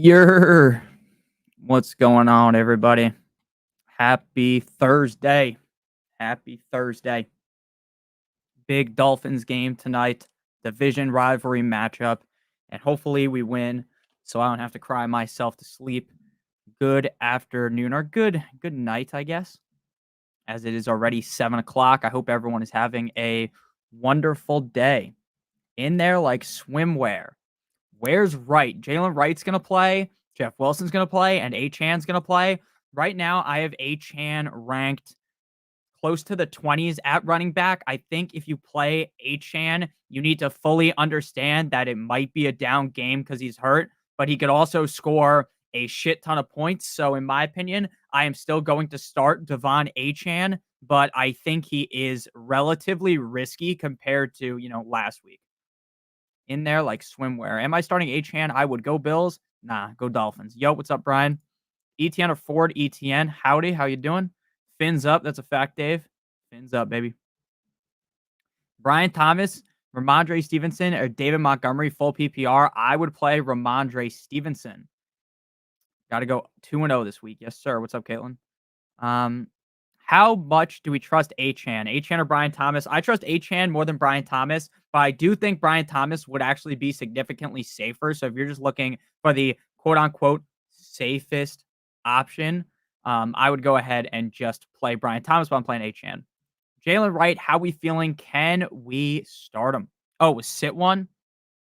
Yer, what's going on, everybody? Happy Thursday. Happy Thursday. Big Dolphins game tonight, division rivalry matchup, and hopefully we win so I don't have to cry myself to sleep. Good afternoon or good night, I guess, as it is already 7 o'clock. I hope everyone is having a wonderful day. In there like swimwear. Where's Wright? Jaylen Wright's going to play. Jeff Wilson's going to play. And Achane's going to play. Right now, I have Achane ranked close to the 20s at running back. I think if you play Achane, you need to fully understand that it might be a down game because he's hurt, but he could also score a shit ton of points. So, in my opinion, I am still going to start Devon Achane, but I think he is relatively risky compared to, last week. In there like swimwear. Am I starting Achane? I would go Bills. Nah, go Dolphins. Yo, what's up, Brian? ETN or Ford? ETN. Howdy, how you doing? Fins up. That's a fact, Dave. Fins up, baby. Brian Thomas, Ramondre Stevenson, or David Montgomery, full PPR. I would play Ramondre Stevenson. Got to go 2-0 this week. Yes, sir. What's up, Caitlin? How much do we trust Achane? Achane or Brian Thomas? I trust Achane more than Brian Thomas, but I do think Brian Thomas would actually be significantly safer. So if you're just looking for the quote-unquote safest option, I would go ahead and just play Brian Thomas, but I'm playing Achane. Jaylen Wright, how we feeling? Can we start him? Oh, sit one?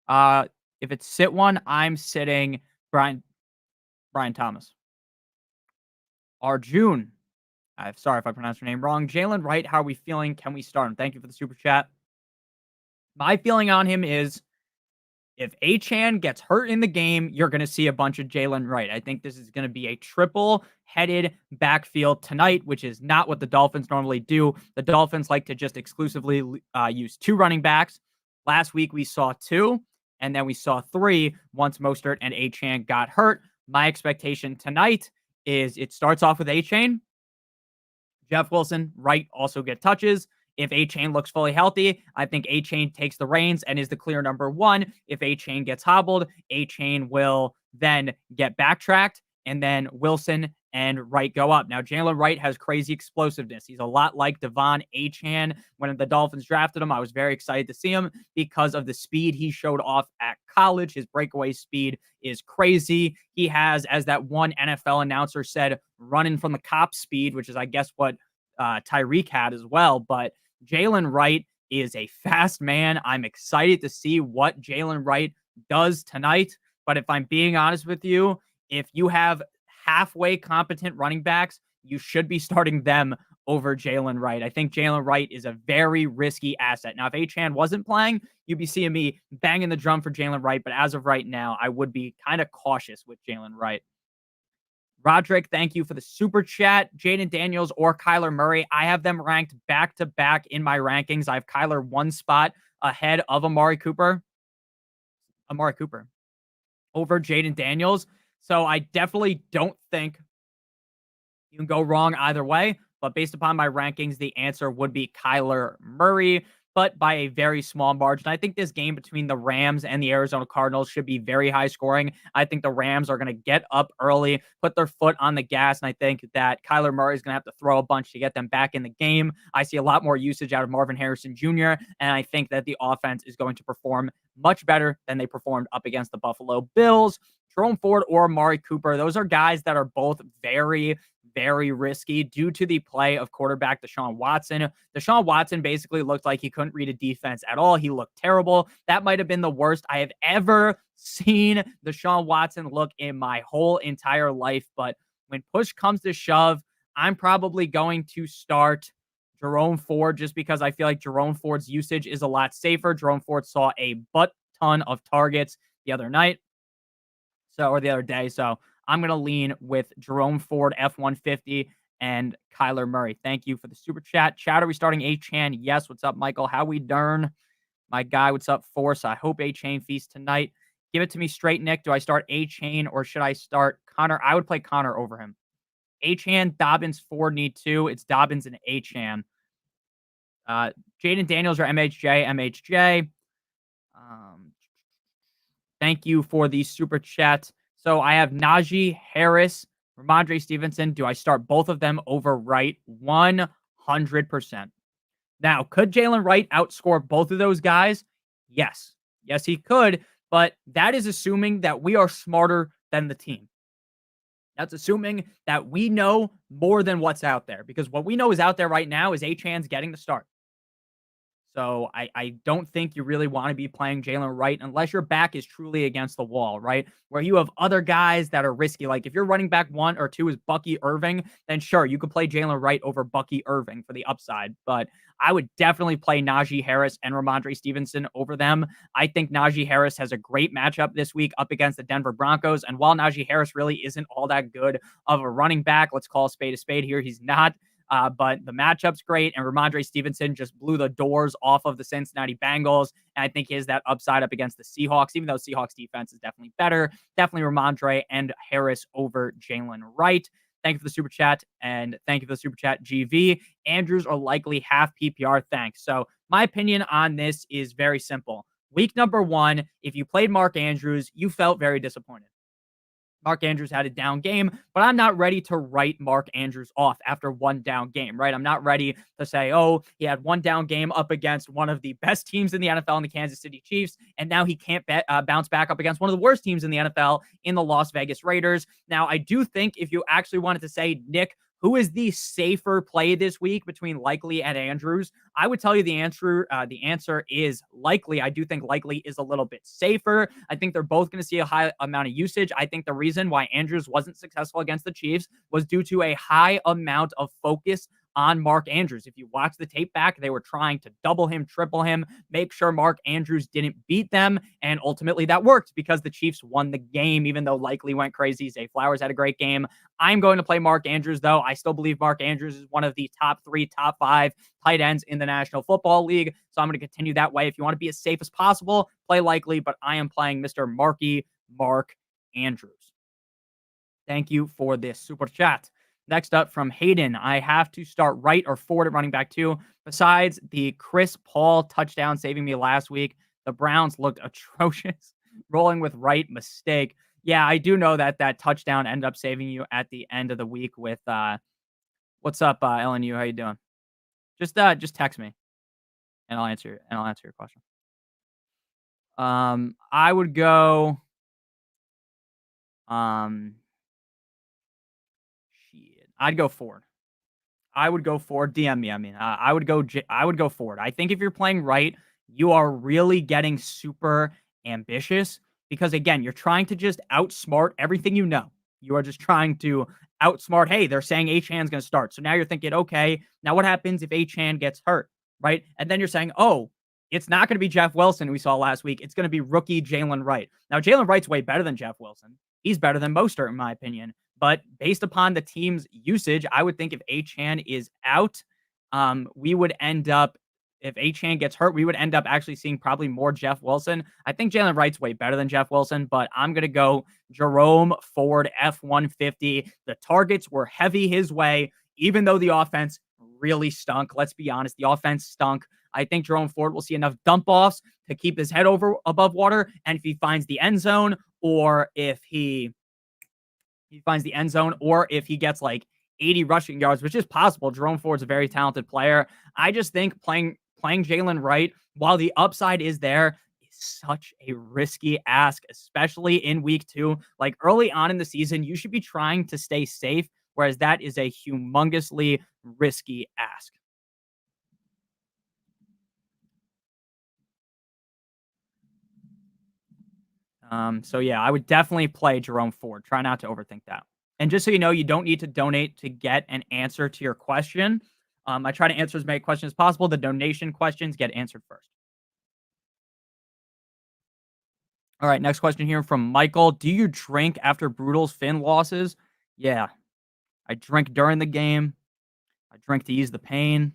If it's sit one, I'm sitting Brian Thomas. Arjun. I'm sorry if I pronounced your name wrong. Jaylen Wright, how are we feeling? Can we start him? Thank you for the super chat. My feeling on him is if Achane gets hurt in the game, you're going to see a bunch of Jaylen Wright. I think this is going to be a triple-headed backfield tonight, which is not what the Dolphins normally do. The Dolphins like to just exclusively use two running backs. Last week, we saw two, and then we saw three once Mostert and Achane got hurt. My expectation tonight is it starts off with Achane. Jeff Wilson, Wright also get touches. If Achane looks fully healthy, I think Achane takes the reins and is the clear number one. If Achane gets hobbled, Achane will then get backtracked, and then Wilson and Wright go up. Now, Jaylen Wright has crazy explosiveness. He's a lot like Devon Achane. When the Dolphins drafted him, I was very excited to see him because of the speed he showed off at college. His breakaway speed is crazy. He has, as that one NFL announcer said, running from the cop speed, which is, I guess, what Tyreek had as well. But Jaylen Wright is a fast man. I'm excited to see what Jaylen Wright does tonight. But if I'm being honest with you, if you have halfway competent running backs, you should be starting them over Jaylen Wright. I think Jaylen Wright is a very risky asset. Now, if Achane wasn't playing, you'd be seeing me banging the drum for Jaylen Wright. But as of right now, I would be kind of cautious with Jaylen Wright. Roderick, thank you for the super chat. Jaden Daniels or Kyler Murray. I have them ranked back-to-back in my rankings. I have Kyler one spot ahead of Amari Cooper over Jaden Daniels. So I definitely don't think you can go wrong either way. But based upon my rankings, the answer would be Kyler Murray, but by a very small margin. I think this game between the Rams and the Arizona Cardinals should be very high scoring. I think the Rams are going to get up early, put their foot on the gas, and I think that Kyler Murray is going to have to throw a bunch to get them back in the game. I see a lot more usage out of Marvin Harrison Jr., and I think that the offense is going to perform much better than they performed up against the Buffalo Bills. Jerome Ford or Amari Cooper, those are guys that are both very, very risky due to the play of quarterback Deshaun Watson. Deshaun Watson basically looked like he couldn't read a defense at all. He looked terrible. That might have been the worst I have ever seen Deshaun Watson look in my whole entire life. But when push comes to shove, I'm probably going to start Jerome Ford just because I feel like Jerome Ford's usage is a lot safer. Jerome Ford saw a butt ton of targets the other night. Or the other day. So I'm going to lean with Jerome Ford, F-150, and Kyler Murray. Thank you for the super chat. Chat, are we starting Achane? Yes. What's up, Michael? How we dern? My guy, what's up, Force? I hope Achane feasts tonight. Give it to me straight, Nick. Do I start Achane or should I start Connor? I would play Connor over him. Achane, Dobbins, Ford need two. It's Dobbins and Achane. Jaden Daniels or MHJ? MHJ. Thank you for the super chat. So I have Najee Harris, Ramondre Stevenson. Do I start both of them over Wright? 100%. Now, could Jaylen Wright outscore both of those guys? Yes. Yes, he could. But that is assuming that we are smarter than the team. That's assuming that we know more than what's out there, because what we know is out there right now is Achane's getting the start. So I don't think you really want to be playing Jaylen Wright unless your back is truly against the wall, right? Where you have other guys that are risky. Like if your running back 1 or 2 is Bucky Irving, then sure, you could play Jaylen Wright over Bucky Irving for the upside. But I would definitely play Najee Harris and Ramondre Stevenson over them. I think Najee Harris has a great matchup this week up against the Denver Broncos. And while Najee Harris really isn't all that good of a running back, let's call a spade here, he's not. But the matchup's great, and Ramondre Stevenson just blew the doors off of the Cincinnati Bengals. And I think he has that upside up against the Seahawks, even though Seahawks defense is definitely better. Definitely Ramondre and Harris over Jaylen Wright. Thank you for the super chat, and thank you for the super chat, GV. Andrews are likely half PPR. Thanks. So my opinion on this is very simple. Week number 1, if you played Mark Andrews, you felt very disappointed. Mark Andrews had a down game, but I'm not ready to write Mark Andrews off after one down game, right? I'm not ready to say, oh, he had one down game up against one of the best teams in the NFL in the Kansas City Chiefs, and now he can't bounce back up against one of the worst teams in the NFL in the Las Vegas Raiders. Now, I do think if you actually wanted to say, Nick, who is the safer play this week between Likely and Andrews? I would tell you the answer is Likely. I do think Likely is a little bit safer. I think they're both going to see a high amount of usage. I think the reason why Andrews wasn't successful against the Chiefs was due to a high amount of focus on Mark Andrews. If you watch the tape back, they were trying to double him, triple him, make sure Mark Andrews didn't beat them. And ultimately that worked because the Chiefs won the game, even though Likely went crazy. Zay Flowers had a great game. I'm going to play Mark Andrews, though. I still believe Mark Andrews is one of the top 3, top 5 tight ends in the National Football League. So I'm going to continue that way. If you want to be as safe as possible, play Likely, but I am playing Mr. Mark Andrews. Thank you for this super chat. Next up from Hayden, I have to start Wright or Ford at running back 2. Besides the Chris Paul touchdown saving me last week, the Browns looked atrocious. Rolling with Wright, mistake. Yeah, I do know that that touchdown ended up saving you at the end of the week with what's up, LNU? How you doing? Just text me and I'll answer your question. I would go I'd go Ford. I would go Ford. DM me. I would go Ford. I think if you're playing right, you are really getting super ambitious because again, you're trying to just outsmart everything you know. You are just trying to outsmart. Hey, they're saying Achane's going to start. So now you're thinking, okay, now what happens if Achane gets hurt, right? And then you're saying, oh, it's not going to be Jeff Wilson we saw last week. It's going to be rookie Jaylen Wright. Now Jaylen Wright's way better than Jeff Wilson. He's better than Mostert in my opinion. But based upon the team's usage, I would think if Achane is out, we would end up, if Achane gets hurt, we would end up actually seeing probably more Jeff Wilson. I think Jaylen Wright's way better than Jeff Wilson, but I'm going to go Jerome Ford F-150. The targets were heavy his way, even though the offense really stunk. Let's be honest, the offense stunk. I think Jerome Ford will see enough dump offs to keep his head above water. And if he finds the end zone, or if he finds the end zone, or if he gets like 80 rushing yards, which is possible. Jerome Ford's a very talented player. I just think playing Jaylen Wright, while the upside is there, is such a risky ask, especially in week 2. Like early on in the season, you should be trying to stay safe, whereas that is a humongously risky ask. So yeah, I would definitely play Jerome Ford. Try not to overthink that. And just so you know, you don't need to donate to get an answer to your question. I try to answer as many questions as possible. The donation questions get answered first. All right, next question here from Michael. Do you drink after Brutal's Finn losses? Yeah, I drink during the game. I drink to ease the pain.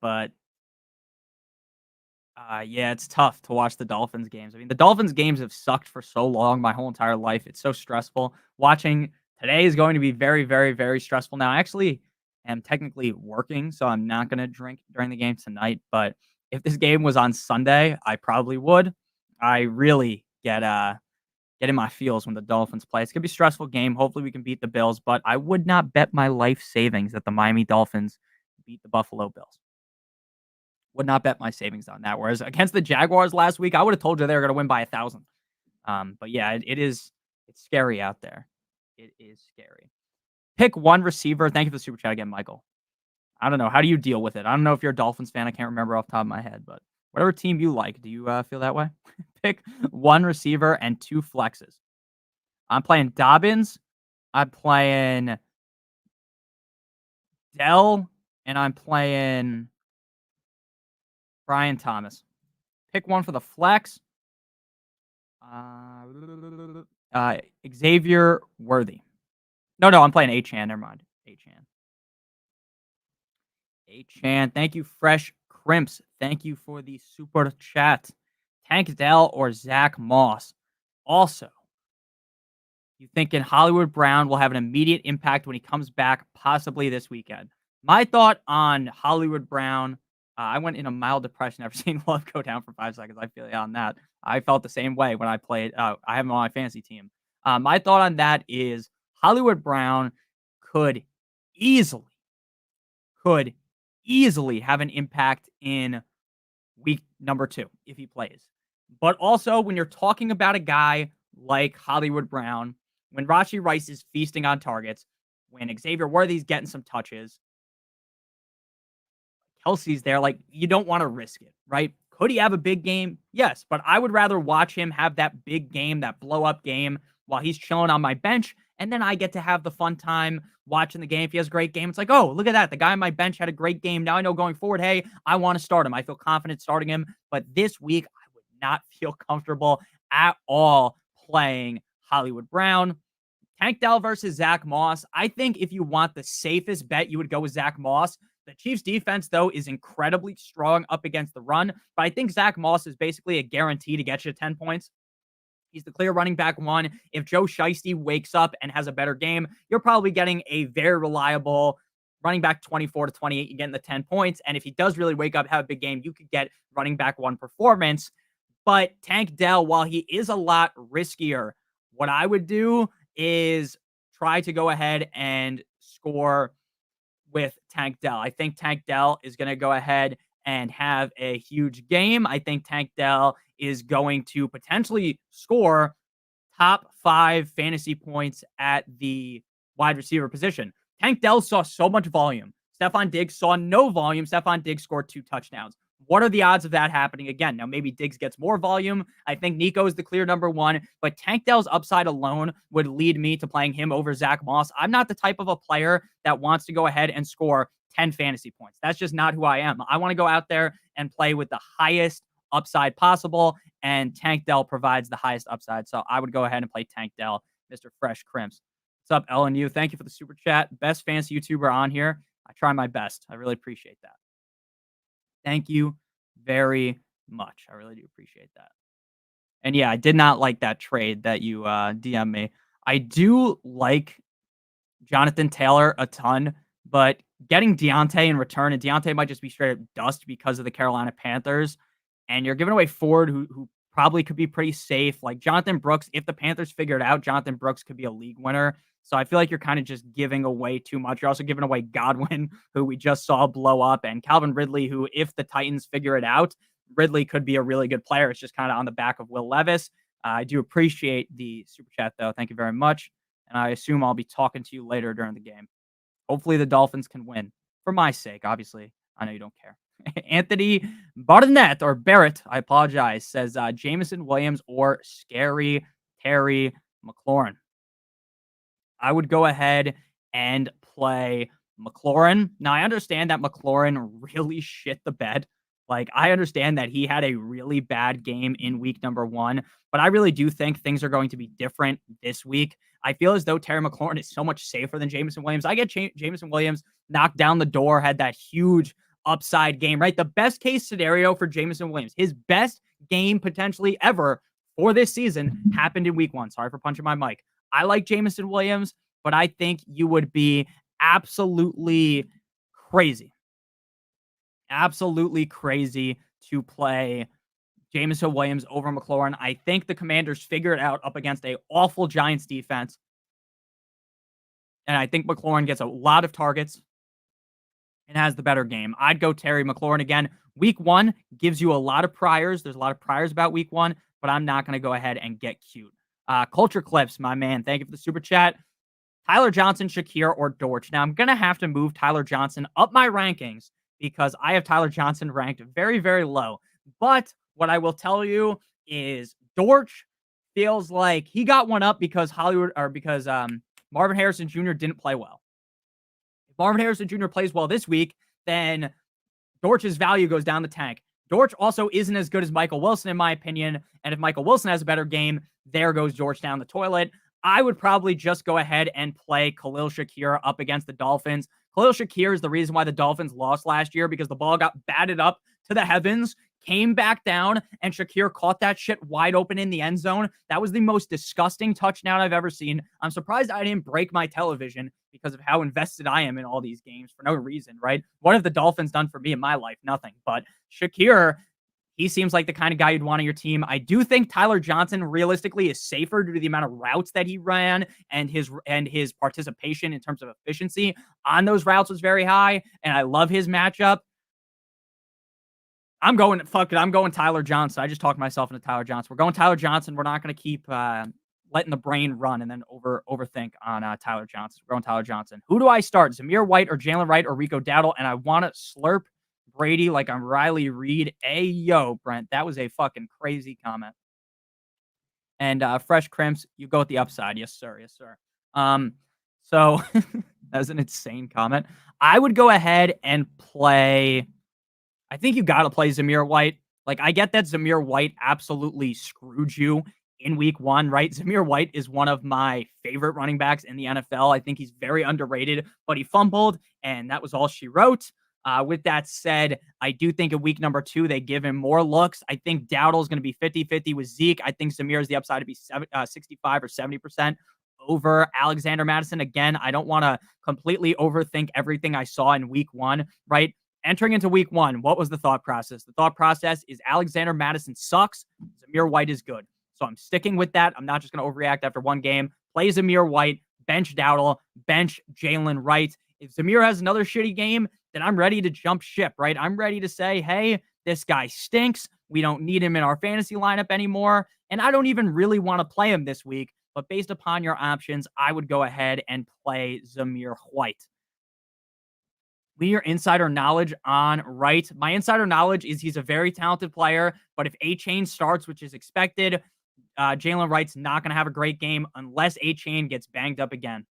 But yeah, it's tough to watch the Dolphins games. I mean, the Dolphins games have sucked for so long, my whole entire life. It's so stressful. Watching today is going to be very, very, very stressful. Now, I actually am technically working, so I'm not going to drink during the game tonight. But If this game was on Sunday, I probably would. I really get in my feels when the Dolphins play. It's gonna be a stressful game. Hopefully, we can beat the Bills, but I would not bet my life savings that the Miami Dolphins beat the Buffalo Bills. Would not bet my savings on that. Whereas against the Jaguars last week, I would have told you they were gonna win by 1,000. But yeah, it's scary out there. It is scary. Pick one receiver. Thank you for the super chat again, Michael. I don't know. How do you deal with it? I don't know if you're a Dolphins fan. I can't remember off the top of my head, but whatever team you like, do you feel that way? Pick one receiver and two flexes. I'm playing Dobbins. I'm playing Dell, and I'm playing Brian Thomas. Pick one for the flex. Uh, Xavier Worthy. No, I'm playing Achane. Never mind. Achane. Achane. Thank you, Fresh Crimps. Thank you for the super chat. Tank Dell or Zach Moss. Also, you thinking Hollywood Brown will have an immediate impact when he comes back, possibly this weekend? My thought on Hollywood Brown, I went in a mild depression after seeing Love go down for 5 seconds. I feel you on that. I felt the same way when I played. I have him on my fantasy team. My thought on that is Hollywood Brown could easily, could easily have an impact in week number 2 if he plays. But also, when you're talking about a guy like Hollywood Brown, when Rashee Rice is feasting on targets, when Xavier Worthy's getting some touches, Kelsey's there, like, you don't want to risk it, right? Could he have a big game? Yes, but I would rather watch him have that big game, that blow up game while he's chilling on my bench, and then I get to have the fun time watching the game. If he has a great game, it's like, oh, look at that. The guy on my bench had a great game. Now I know going forward, hey, I want to start him. I feel confident starting him. But this week, I would not feel comfortable at all playing Hollywood Brown. Tank Dell versus Zach Moss. I think if you want the safest bet, you would go with Zach Moss. The Chiefs defense, though, is incredibly strong up against the run. But I think Zach Moss is basically a guarantee to get you 10 points. He's the clear running back one. If Joe Shiesty wakes up and has a better game, you're probably getting a very reliable running back 24 to 28. You're getting the 10 points. And if he does really wake up, have a big game, you could get running back one performance. But Tank Dell, while he is a lot riskier, what I would do is try to go ahead and score with Tank Dell. I think Tank Dell is going to go ahead and have a huge game. I think Tank Dell is going to potentially score top 5 fantasy points at the wide receiver position. Tank Dell saw so much volume. Stephon Diggs saw no volume. Stephon Diggs scored 2 touchdowns. What are the odds of that happening again? Now, maybe Diggs gets more volume. I think Nico is the clear number one, but Tank Dell's upside alone would lead me to playing him over Zach Moss. I'm not the type of a player that wants to go ahead and score 10 fantasy points. That's just not who I am. I want to go out there and play with the highest upside possible, and Tank Dell provides the highest upside. So I would go ahead and play Tank Dell, Mr. Fresh Crimps. What's up, LNU? Thank you for the super chat. Best fantasy YouTuber on here. I try my best. I really appreciate that. Thank you very much. I really do appreciate that. And yeah, I did not like that trade that you DM me. I do like Jonathan Taylor a ton, but getting Deontay in return, and Deontay might just be straight up dust because of the Carolina Panthers, and you're giving away Ford, who probably could be pretty safe. Like Jonathan Brooks, if the Panthers figure it out, Jonathan Brooks could be a league winner. So I feel like you're kind of just giving away too much. You're also giving away Godwin, who we just saw blow up, and Calvin Ridley, who, if the Titans figure it out, Ridley could be a really good player. It's just kind of on the back of Will Levis. I do appreciate the super chat, though. Thank you very much. And I assume I'll be talking to you later during the game. Hopefully the Dolphins can win. For my sake, obviously. I know you don't care. Anthony Barnett, or Barrett, I apologize, says Jameson Williams or Scary Terry McLaurin. I would go ahead and play McLaurin. Now, I understand that McLaurin really shit the bed. Like, I understand that he had a really bad game in week number 1, but I really do think things are going to be different this week. I feel as though Terry McLaurin is so much safer than Jameson Williams. I get Jameson Williams knocked down the door, had that huge upside game, right? The best case scenario for Jameson Williams, his best game potentially ever for this season, happened in week 1. Sorry for punching my mic. I like Jameson Williams, but I think you would be absolutely crazy to play Jameson Williams over McLaurin. I think the Commanders figure it out up against a awful Giants defense. And I think McLaurin gets a lot of targets and has the better game. I'd go Terry McLaurin again. Week 1 gives you a lot of priors. There's a lot of priors about week 1, but I'm not going to go ahead and get cute. Culture Clips, my man. Thank you for the super chat. Tyler Johnson, Shakir, or Dortch. Now, I'm going to have to move Tyler Johnson up my rankings because I have Tyler Johnson ranked very, very low. But what I will tell you is Dortch feels like he got one up because Marvin Harrison Jr. didn't play well. If Marvin Harrison Jr. plays well this week, then Dortch's value goes down the tank. Dortch also isn't as good as Michael Wilson, in my opinion. And if Michael Wilson has a better game, there goes Dortch down the toilet. I would probably just go ahead and play Khalil Shakir up against the Dolphins. Khalil Shakir is the reason why the Dolphins lost last year, because the ball got batted up to the heavens, came back down, and Shakir caught that shit wide open in the end zone. That was the most disgusting touchdown I've ever seen. I'm surprised I didn't break my television because of how invested I am in all these games for no reason, right? What have the Dolphins done for me in my life? Nothing. But Shakir, he seems like the kind of guy you'd want on your team. I do think Tyler Johnson realistically is safer due to the amount of routes that he ran, and his participation in terms of efficiency on those routes was very high, and I love his matchup. I'm going Tyler Johnson. I just talked myself into Tyler Johnson. We're going Tyler Johnson. We're not going to keep letting the brain run and then overthink on Tyler Johnson. We're going Tyler Johnson. Who do I start? Zamir White or Jaylen Wright or Rico Dowdle? And I want to slurp Brady like I'm Riley Reid. Ayo, Brent. That was a fucking crazy comment. And Fresh Crimps, you go with the upside. Yes, sir. Yes, sir. So that's an insane comment. I would go ahead and play. I think you got to play Zamir White. Like, I get that Zamir White absolutely screwed you in week 1, right? Zamir White is one of my favorite running backs in the NFL. I think he's very underrated, but he fumbled, and that was all she wrote. With that said, I do think in week number 2, they give him more looks. I think Dowdle is going to be 50-50 with Zeke. I think Zamir is the upside to be 65 or 70% over Alexander Madison. Again, I don't want to completely overthink everything I saw in week 1, right? Entering into week 1, what was the thought process? The thought process is Alexander Madison sucks. Zamir White is good. So I'm sticking with that. I'm not just going to overreact after one game. Play Zamir White, bench Dowdle, bench Jaylen Wright. If Zamir has another shitty game, then I'm ready to jump ship, right? I'm ready to say, hey, this guy stinks. We don't need him in our fantasy lineup anymore. And I don't even really want to play him this week. But based upon your options, I would go ahead and play Zamir White. Your insider knowledge on Wright. My insider knowledge is he's a very talented player, but if Achane starts, which is expected, Jaylen Wright's not going to have a great game unless Achane gets banged up again.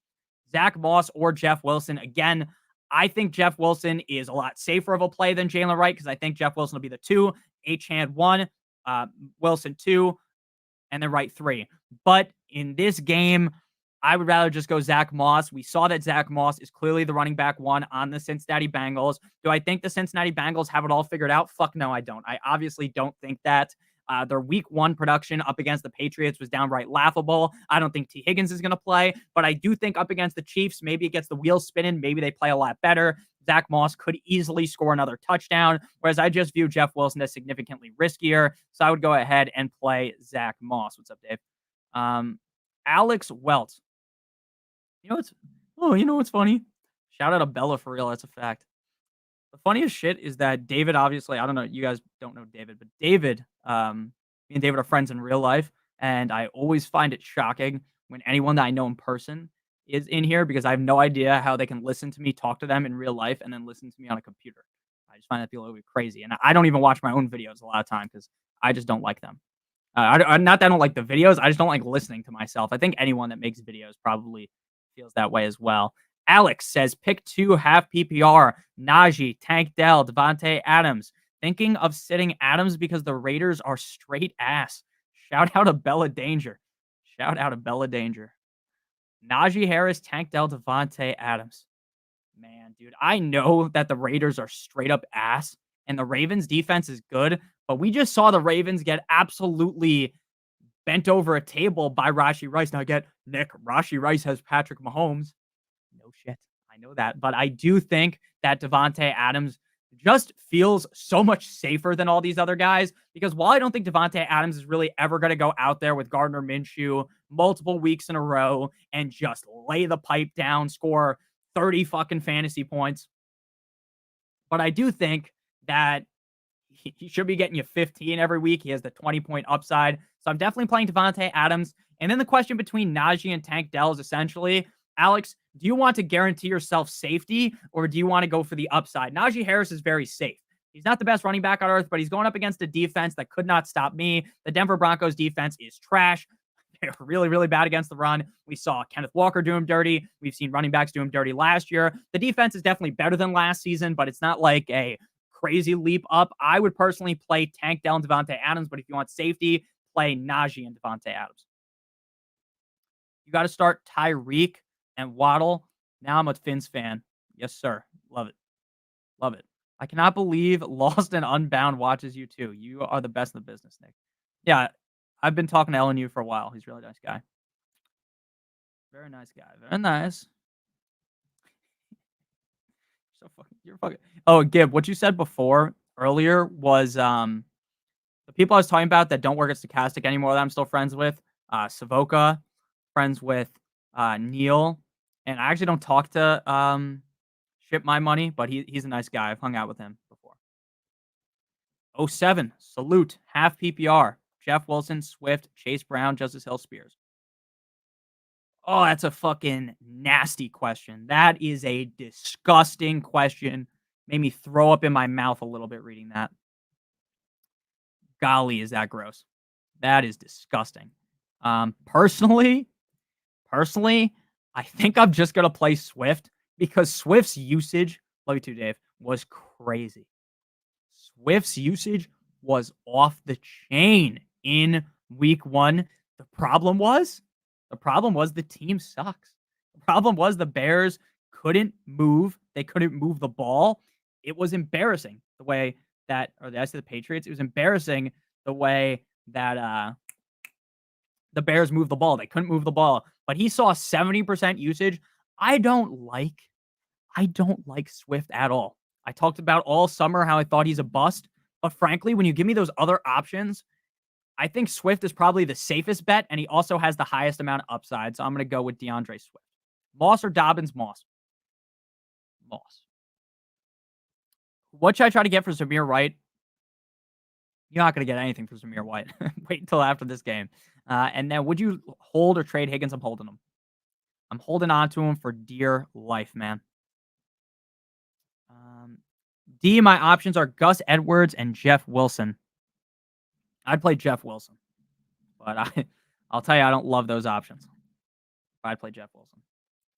Zach Moss or Jeff Wilson. Again, I think Jeff Wilson is a lot safer of a play than Jaylen Wright because I think Jeff Wilson will be the 2, Achane 1, Wilson 2, and then Wright 3. But in this game, I would rather just go Zach Moss. We saw that Zach Moss is clearly the running back 1 on the Cincinnati Bengals. Do I think the Cincinnati Bengals have it all figured out? Fuck no, I don't. I obviously don't think that. Their week 1 production up against the Patriots was downright laughable. I don't think T. Higgins is going to play, but I do think up against the Chiefs, maybe it gets the wheels spinning. Maybe they play a lot better. Zach Moss could easily score another touchdown, whereas I just view Jeff Wilson as significantly riskier. So I would go ahead and play Zach Moss. What's up, Dave? Alex Welts. You know what's funny? Shout out to Bella for real. That's a fact. The funniest shit is that David, obviously, I don't know, you guys don't know David, but David, me and David are friends in real life, and I always find it shocking when anyone that I know in person is in here because I have no idea how they can listen to me talk to them in real life and then listen to me on a computer. I just find that a little bit crazy, and I don't even watch my own videos a lot of time because I just don't like them. Not that I don't like the videos, I just don't like listening to myself. I think anyone that makes videos probably feels that way as well. Alex says, pick 2 half PPR, Najee, Tank Dell, Devontae Adams. Thinking of sitting Adams because the Raiders are straight ass. Shout out to Bella Danger. Shout out to Bella Danger. Najee Harris, Tank Dell, Devontae Adams. Man, dude, I know that the Raiders are straight up ass and the Ravens defense is good, but we just saw the Ravens get absolutely bent over a table by Rashee Rice. Now, get Nick, Rashee Rice has Patrick Mahomes. No shit. I know that. But I do think that Devontae Adams just feels so much safer than all these other guys. Because while I don't think Devontae Adams is really ever going to go out there with Gardner Minshew multiple weeks in a row and just lay the pipe down, score 30 fucking fantasy points, but I do think that he should be getting you 15 every week. He has the 20-point upside. So I'm definitely playing Devontae Adams. And then the question between Najee and Tank Dell is essentially, Alex, do you want to guarantee yourself safety or do you want to go for the upside? Najee Harris is very safe. He's not the best running back on earth, but he's going up against a defense that could not stop me. The Denver Broncos defense is trash. They're really, really bad against the run. We saw Kenneth Walker do him dirty. We've seen running backs do him dirty last year. The defense is definitely better than last season, but it's not like a crazy leap up. I would personally play Tank Dell and Devontae Adams, but if you want safety, play Najee and Devontae Adams. You got to start Tyreek and Waddle. Now I'm a Fins fan. Yes, sir. Love it. Love it. I cannot believe Lost and Unbound watches you too. You are the best in the business, Nick. Yeah, I've been talking to LNU for a while. He's a really nice guy. Very nice guy. Very nice. You're fucking. Oh, Gib, what you said before earlier was the people I was talking about that don't work at Stochastic anymore that I'm still friends with. Savoca, friends with Neil, and I actually don't talk to Ship My Money, but he's a nice guy. I've hung out with him before. 07, salute, half PPR. Jeff Wilson, Swift, Chase Brown, Justice Hill, Spears. Oh, that's a fucking nasty question. That is a disgusting question. Made me throw up in my mouth a little bit reading that. Golly, is that gross. That is disgusting. Personally, I think I'm just going to play Swift because Swift's usage, love you too, Dave, was crazy. Swift's usage was off the chain in week 1. The problem was the team sucks. The problem was the Bears couldn't move. They couldn't move the ball. It was embarrassing the way that, or the Patriots, it was embarrassing the way that the Bears moved the ball. They couldn't move the ball. But he saw 70% usage. I don't like Swift at all. I talked about all summer how I thought he's a bust. But frankly, when you give me those other options, I think Swift is probably the safest bet, and he also has the highest amount of upside. So I'm going to go with DeAndre Swift. Moss or Dobbins? Moss. What should I try to get for Zamir White? You're not going to get anything for Zamir White. Wait until after this game. And then would you hold or trade Higgins? I'm holding him. I'm holding on to him for dear life, man. D, my options are Gus Edwards and Jeff Wilson. I'd play Jeff Wilson, but I'll tell you, I don't love those options. I'd play Jeff Wilson.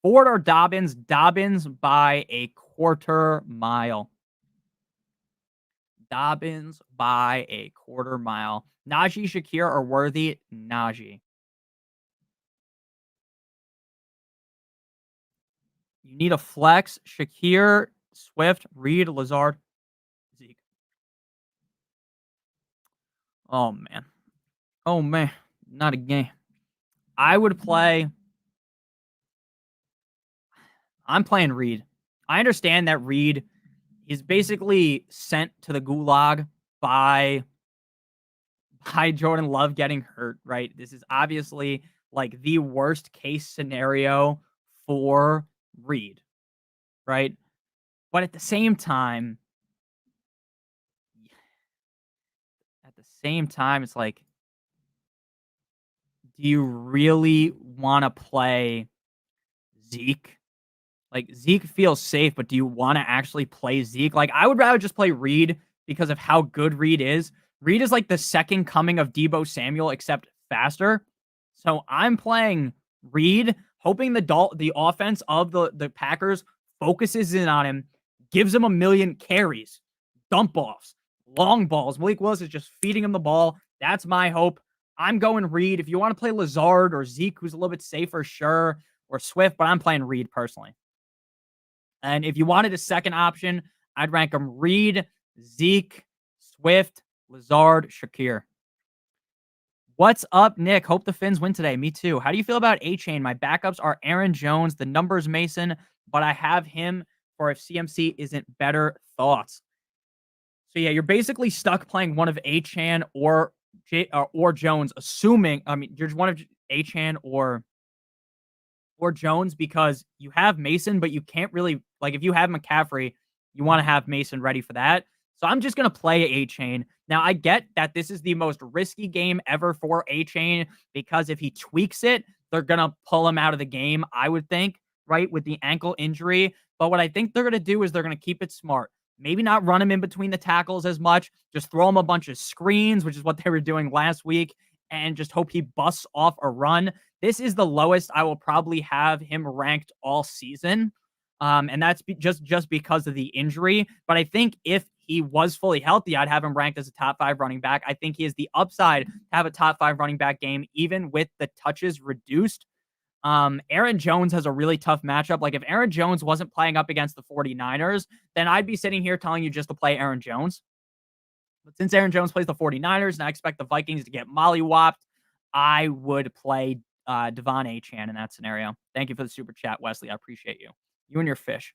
Ford or Dobbins? Dobbins by a quarter mile. Dobbins by a quarter mile. Najee, Shakir, or Worthy? Najee. You need a flex. Shakir, Swift, Reed, Lazard, Zeke. Oh, man. Not again. I would play. I'm playing Reed. I understand that Reed is basically sent to the gulag by Jordan Love getting hurt, right? This is obviously like the worst case scenario for Reed, right? But at the same time, it's like, do you really want to play Zeke? Like, Zeke feels safe, but do you want to actually play Zeke? Like, I would rather just play Reed because of how good Reed is. Reed is like the second coming of Deebo Samuel, except faster. So I'm playing Reed, hoping the offense of the Packers focuses in on him, gives him a million carries, dump offs, long balls. Malik Willis is just feeding him the ball. That's my hope. I'm going Reed. If you want to play Lazard or Zeke, who's a little bit safer, sure, or Swift, but I'm playing Reed personally. And if you wanted a second option, I'd rank them Reed, Zeke, Swift, Lazard, Shakir. What's up, Nick? Hope the Fins win today. Me too. How do you feel about Achane? My backups are Aaron Jones, the numbers Mason, but I have him for if CMC isn't better. Thoughts? So yeah, you're basically stuck playing one of Achane or Jones, assuming you're one of Achane or Jones because you have Mason, but you can't really like if you have McCaffrey, you want to have Mason ready for that. So I'm just gonna play Achane. Now I get that this is the most risky game ever for Achane because if he tweaks it, they're gonna pull him out of the game. I would think, right, with the ankle injury. But what I think they're gonna do is they're gonna keep it smart. Maybe not run him in between the tackles as much. Just throw him a bunch of screens, which is what they were doing last week, and just hope he busts off a run. This is the lowest I will probably have him ranked all season. And that's just because of the injury. But I think if he was fully healthy, I'd have him ranked as a top 5 running back. I think he has the upside to have a top 5 running back game, even with the touches reduced. Aaron Jones has a really tough matchup. Like if Aaron Jones wasn't playing up against the 49ers, then I'd be sitting here telling you just to play Aaron Jones. But since Aaron Jones plays the 49ers and I expect the Vikings to get mollywopped, I would play Devon Achane in that scenario. Thank you for the super chat, Wesley. I appreciate you. You and your fish.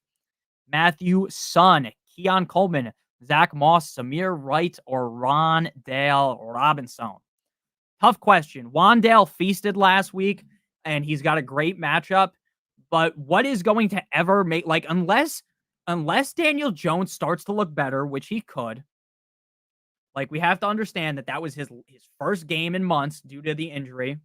Matthew Sun, Keon Coleman, Zach Moss, Zamir Wright, or Rondale Robinson. Tough question. Wandale feasted last week, and he's got a great matchup. But what is going to ever make unless Daniel Jones starts to look better, which he could, like we have to understand that was his first game in months due to the injury.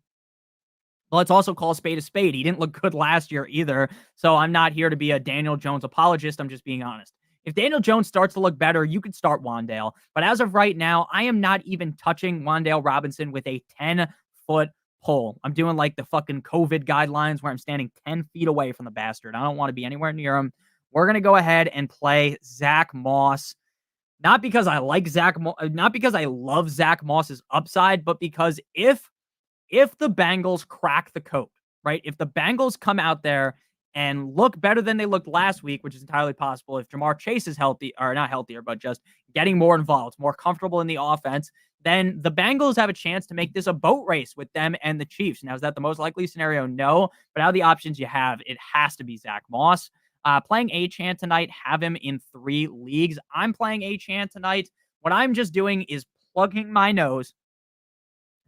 But let's also call a spade a spade. He didn't look good last year either. So I'm not here to be a Daniel Jones apologist. I'm just being honest. If Daniel Jones starts to look better, you could start Wandale. But as of right now, I am not even touching Wandale Robinson with a 10-foot pole. I'm doing like the fucking COVID guidelines where I'm standing 10 feet away from the bastard. I don't want to be anywhere near him. We're going to go ahead and play Zach Moss. Not because I like not because I love Zach Moss's upside, but because if the Bengals crack the code, right? If the Bengals come out there and look better than they looked last week, which is entirely possible if Jamar Chase is healthy, or not healthier, but just getting more involved, more comfortable in the offense, then the Bengals have a chance to make this a boat race with them and the Chiefs. Now, is that the most likely scenario? No. But out of the options you have, it has to be Zach Moss. Playing Achane tonight, have him in 3 leagues. I'm playing Achane tonight. What I'm just doing is plugging my nose,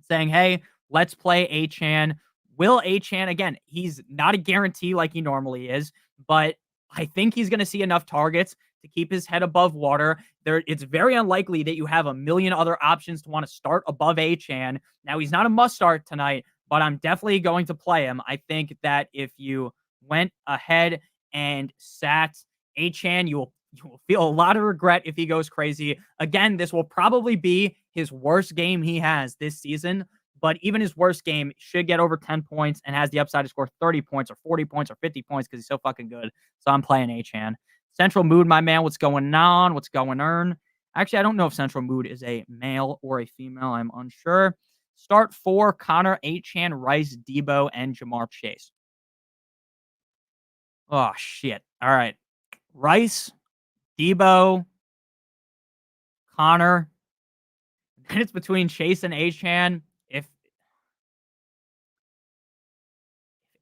saying, hey, let's play Achane. Will Achane, again, he's not a guarantee like he normally is, but I think he's going to see enough targets to keep his head above water. It's very unlikely that you have a million other options to want to start above Achane. Now, he's not a must start tonight, but I'm definitely going to play him. I think that if you went ahead and sat Achane, you will feel a lot of regret if he goes crazy. Again, this will probably be his worst game he has this season, but even his worst game should get over 10 points and has the upside to score 30 points or 40 points or 50 points because he's so fucking good. So I'm playing Achane. Central Mood, my man, what's going on? What's going on? Actually, I don't know if Central Mood is a male or a female. I'm unsure. Start 4, Connor, Achane, Rice, Debo, and Jamar Chase. Oh, shit. All right. Rice, Debo, Connor. Then it's between Chase and Achane. If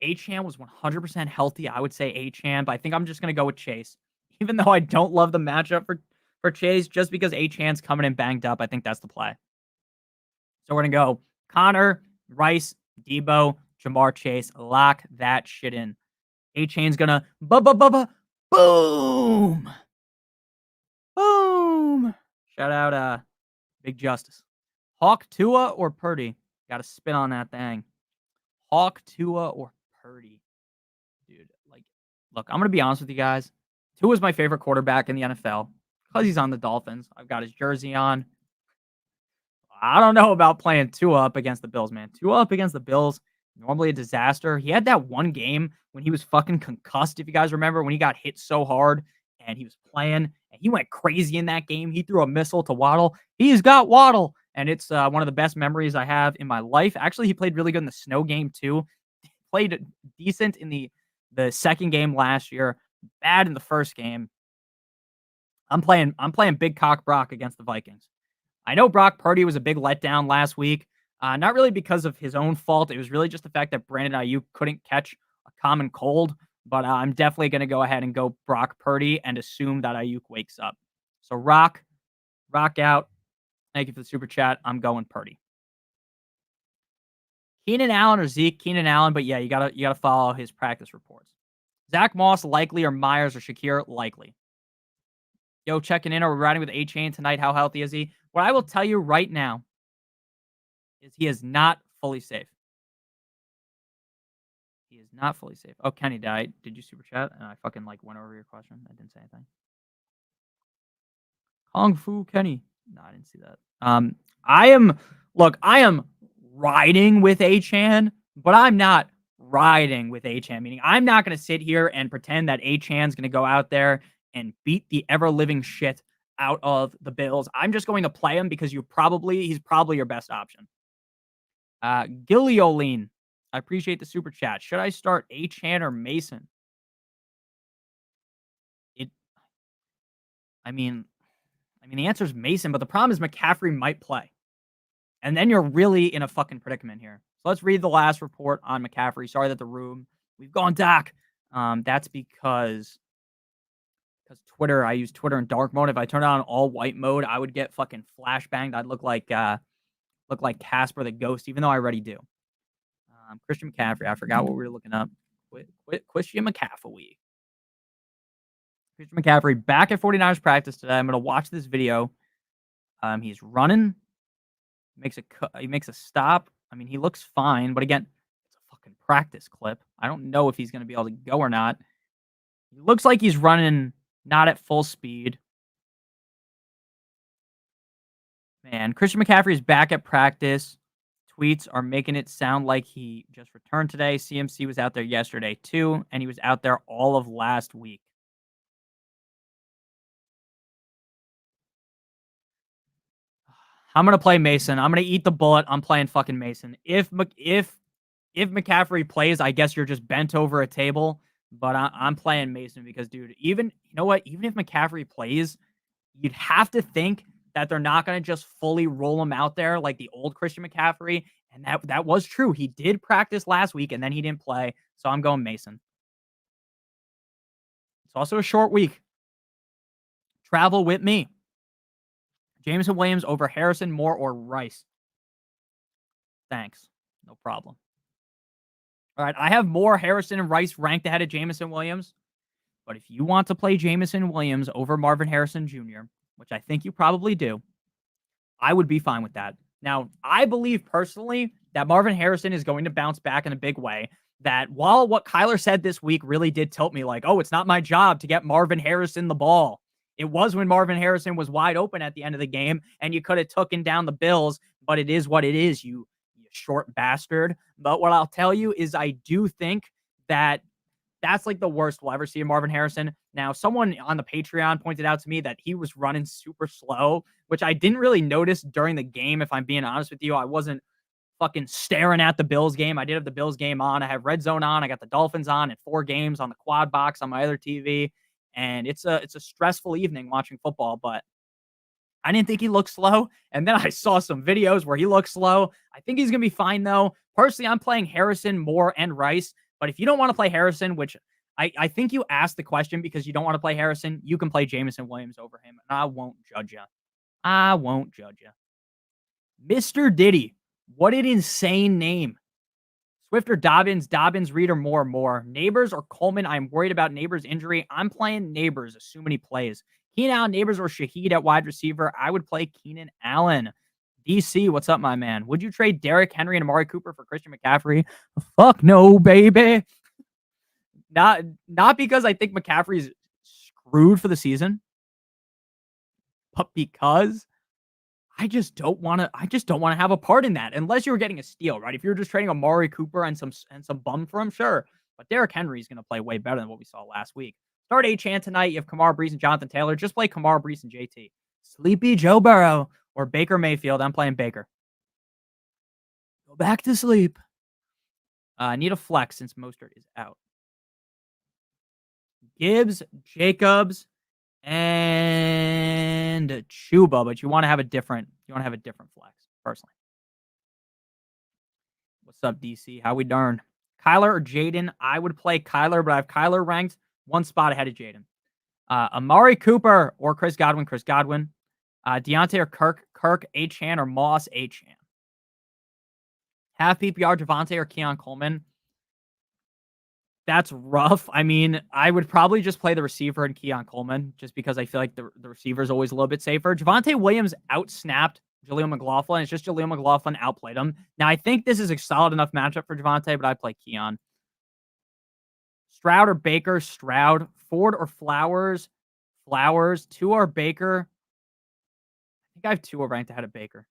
Achane was 100% healthy, I would say Achane, but I think I'm just going to go with Chase. Even though I don't love the matchup for Chase, just because Achane's coming in banged up, I think that's the play. So we're going to go Connor, Rice, Debo, Jamar Chase. Lock that shit in. Achane's going to boom. Boom. Shout out Big Justice. Hawk, Tua, or Purdy? Got to spin on that thing. Hawk, Tua, or Purdy? Dude, like, look, I'm going to be honest with you guys. Tua is my favorite quarterback in the NFL because he's on the Dolphins. I've got his jersey on. I don't know about playing Tua up against the Bills, man. Tua up against the Bills, normally a disaster. He had that one game when he was fucking concussed, if you guys remember, when he got hit so hard and he was playing and he went crazy in that game. He threw a missile to Waddle. He's got Waddle. And it's one of the best memories I have in my life. Actually, he played really good in the snow game, too. Played decent in the second game last year. Bad in the first game. I'm playing Big Cock Brock against the Vikings. I know Brock Purdy was a big letdown last week. Not really because of his own fault. It was really just the fact that Brandon Ayuk couldn't catch a common cold. But I'm definitely going to go ahead and go Brock Purdy and assume that Ayuk wakes up. So Rock, Rock out. Thank you for the super chat. I'm going Purdy. Keenan Allen or Zeke? Keenan Allen, but yeah, you gotta follow his practice reports. Zach Moss likely or Myers or Shakir likely. Yo, checking in. Are we riding with Achane tonight? How healthy is he? What I will tell you right now is he is not fully safe. He is not fully safe. Oh, Kenny died. Did you super chat? And I fucking went over your question. I didn't say anything. Kung Fu Kenny. No, I didn't see that. I am riding with Achane, but I'm not riding with Achane. Meaning I'm not gonna sit here and pretend that Achane's gonna go out there and beat the ever living shit out of the Bills. I'm just going to play him because he's probably your best option. Gilioline. I appreciate the super chat. Should I start Achane or Mason? I mean, the answer is Mason, but the problem is McCaffrey might play. And then you're really in a fucking predicament here. So let's read the last report on McCaffrey. Sorry that we've gone dark. That's because Twitter, I use Twitter in dark mode. If I turn it on all white mode, I would get fucking flashbanged. I'd look like Casper the Ghost, even though I already do. Christian McCaffrey. I forgot what we were looking up. Christian McCaffrey. Christian McCaffrey back at 49ers practice today. I'm going to watch this video. He's running. He makes a stop. I mean, he looks fine, but again, it's a fucking practice clip. I don't know if he's going to be able to go or not. He looks like he's running not at full speed. Man, Christian McCaffrey is back at practice. Tweets are making it sound like he just returned today. CMC was out there yesterday too, and he was out there all of last week. I'm going to play Mason. I'm going to eat the bullet. I'm playing fucking Mason. If McCaffrey plays, I guess you're just bent over a table, but I'm playing Mason because, dude, even if McCaffrey plays, you'd have to think that they're not going to just fully roll him out there like the old Christian McCaffrey, and that was true. He did practice last week, and then he didn't play, so I'm going Mason. It's also a short week. Travel with me. Jameson Williams over Harrison, Moore, or Rice? Thanks. No problem. All right, I have Moore, Harrison, and Rice ranked ahead of Jameson Williams. But if you want to play Jameson Williams over Marvin Harrison Jr., which I think you probably do, I would be fine with that. Now, I believe personally that Marvin Harrison is going to bounce back in a big way. That while what Kyler said this week really did tilt me like, oh, it's not my job to get Marvin Harrison the ball. It was when Marvin Harrison was wide open at the end of the game, and you could have taken down the Bills, but it is what it is, you short bastard. But what I'll tell you is I do think that that's like the worst we'll ever see of Marvin Harrison. Now, someone on the Patreon pointed out to me that he was running super slow, which I didn't really notice during the game, if I'm being honest with you. I wasn't fucking staring at the Bills game. I did have the Bills game on. I have Red Zone on. I got the Dolphins on and 4 games on the quad box on my other TV. And it's a stressful evening watching football, but I didn't think he looked slow. And then I saw some videos where he looked slow. I think he's going to be fine, though. Personally, I'm playing Harrison, Moore, and Rice. But if you don't want to play Harrison, which I think you asked the question because you don't want to play Harrison, you can play Jameson Williams over him. And I won't judge you. I won't judge you. Mr. Diddy. What an insane name. Swift or Dobbins, Reed or Moore. Neighbors or Coleman? I'm worried about Neighbors' injury. I'm playing Neighbors, assuming he plays. Keenan Allen, Neighbors, or Shaheed at wide receiver? I would play Keenan Allen. DC, what's up, my man? Would you trade Derrick Henry and Amari Cooper for Christian McCaffrey? Fuck no, baby. Not because I think McCaffrey's screwed for the season, but because I just don't want to have a part in that unless you were getting a steal, right? If you're just trading Amari Cooper and some bum for him, sure. But Derrick Henry is going to play way better than what we saw last week. Start Achane tonight. You have Kamara, Brees, and Jonathan Taylor. Just play Kamara, Brees, and JT. Sleepy Joe Burrow or Baker Mayfield. I'm playing Baker. Go back to sleep. I need a flex since Mostert is out. Gibbs, Jacobs, and Chuba, but you want to have a different flex, personally. What's up, DC? How we darn? Kyler or Jaden? I would play Kyler, but I have Kyler ranked one spot ahead of Jaden. Amari Cooper or Chris Godwin. Deontay or Kirk, Achane or Moss, Achane. Half PPR, Javonte or Keon Coleman. That's rough. I mean, I would probably just play the receiver and Keon Coleman just because I feel like the receiver is always a little bit safer. Javonte Williams outsnapped Jaleel McLaughlin. It's just Jaleel McLaughlin outplayed him. Now, I think this is a solid enough matchup for Javonte, but I'd play Keon. Stroud or Baker? Stroud. Ford or Flowers? Flowers. Tua or Baker? I think I have Tua ranked ahead of Baker.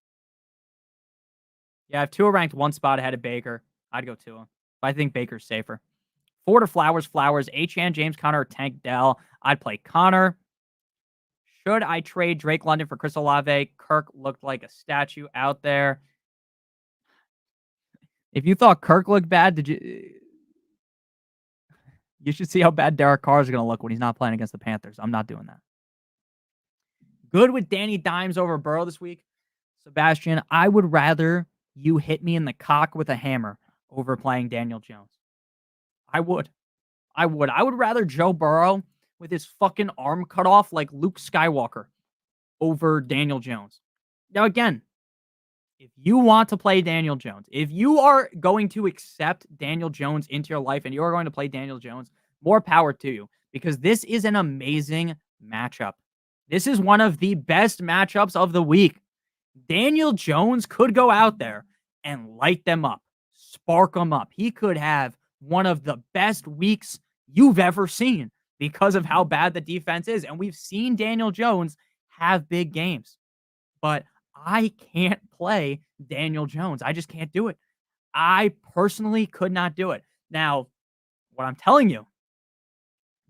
Yeah, I have Tua ranked one spot ahead of Baker. I'd go Tua. But I think Baker's safer. Ford or Flowers? Flowers. Achane, James Conner, or Tank Dell? I'd play Connor. Should I trade Drake London for Chris Olave? Kirk looked like a statue out there. If you thought Kirk looked bad, did you? You should see how bad Derek Carr is going to look when he's not playing against the Panthers. I'm not doing that. Good with Danny Dimes over Burrow this week. Sebastian, I would rather you hit me in the cock with a hammer over playing Daniel Jones. I would. I would rather Joe Burrow with his fucking arm cut off like Luke Skywalker over Daniel Jones. Now, again, if you want to play Daniel Jones, if you are going to accept Daniel Jones into your life and you are going to play Daniel Jones, more power to you, because this is an amazing matchup. This is one of the best matchups of the week. Daniel Jones could go out there and light them up, spark them up. He could have one of the best weeks you've ever seen because of how bad the defense is. And we've seen Daniel Jones have big games. But I can't play Daniel Jones. I just can't do it. I personally could not do it. Now, what I'm telling you,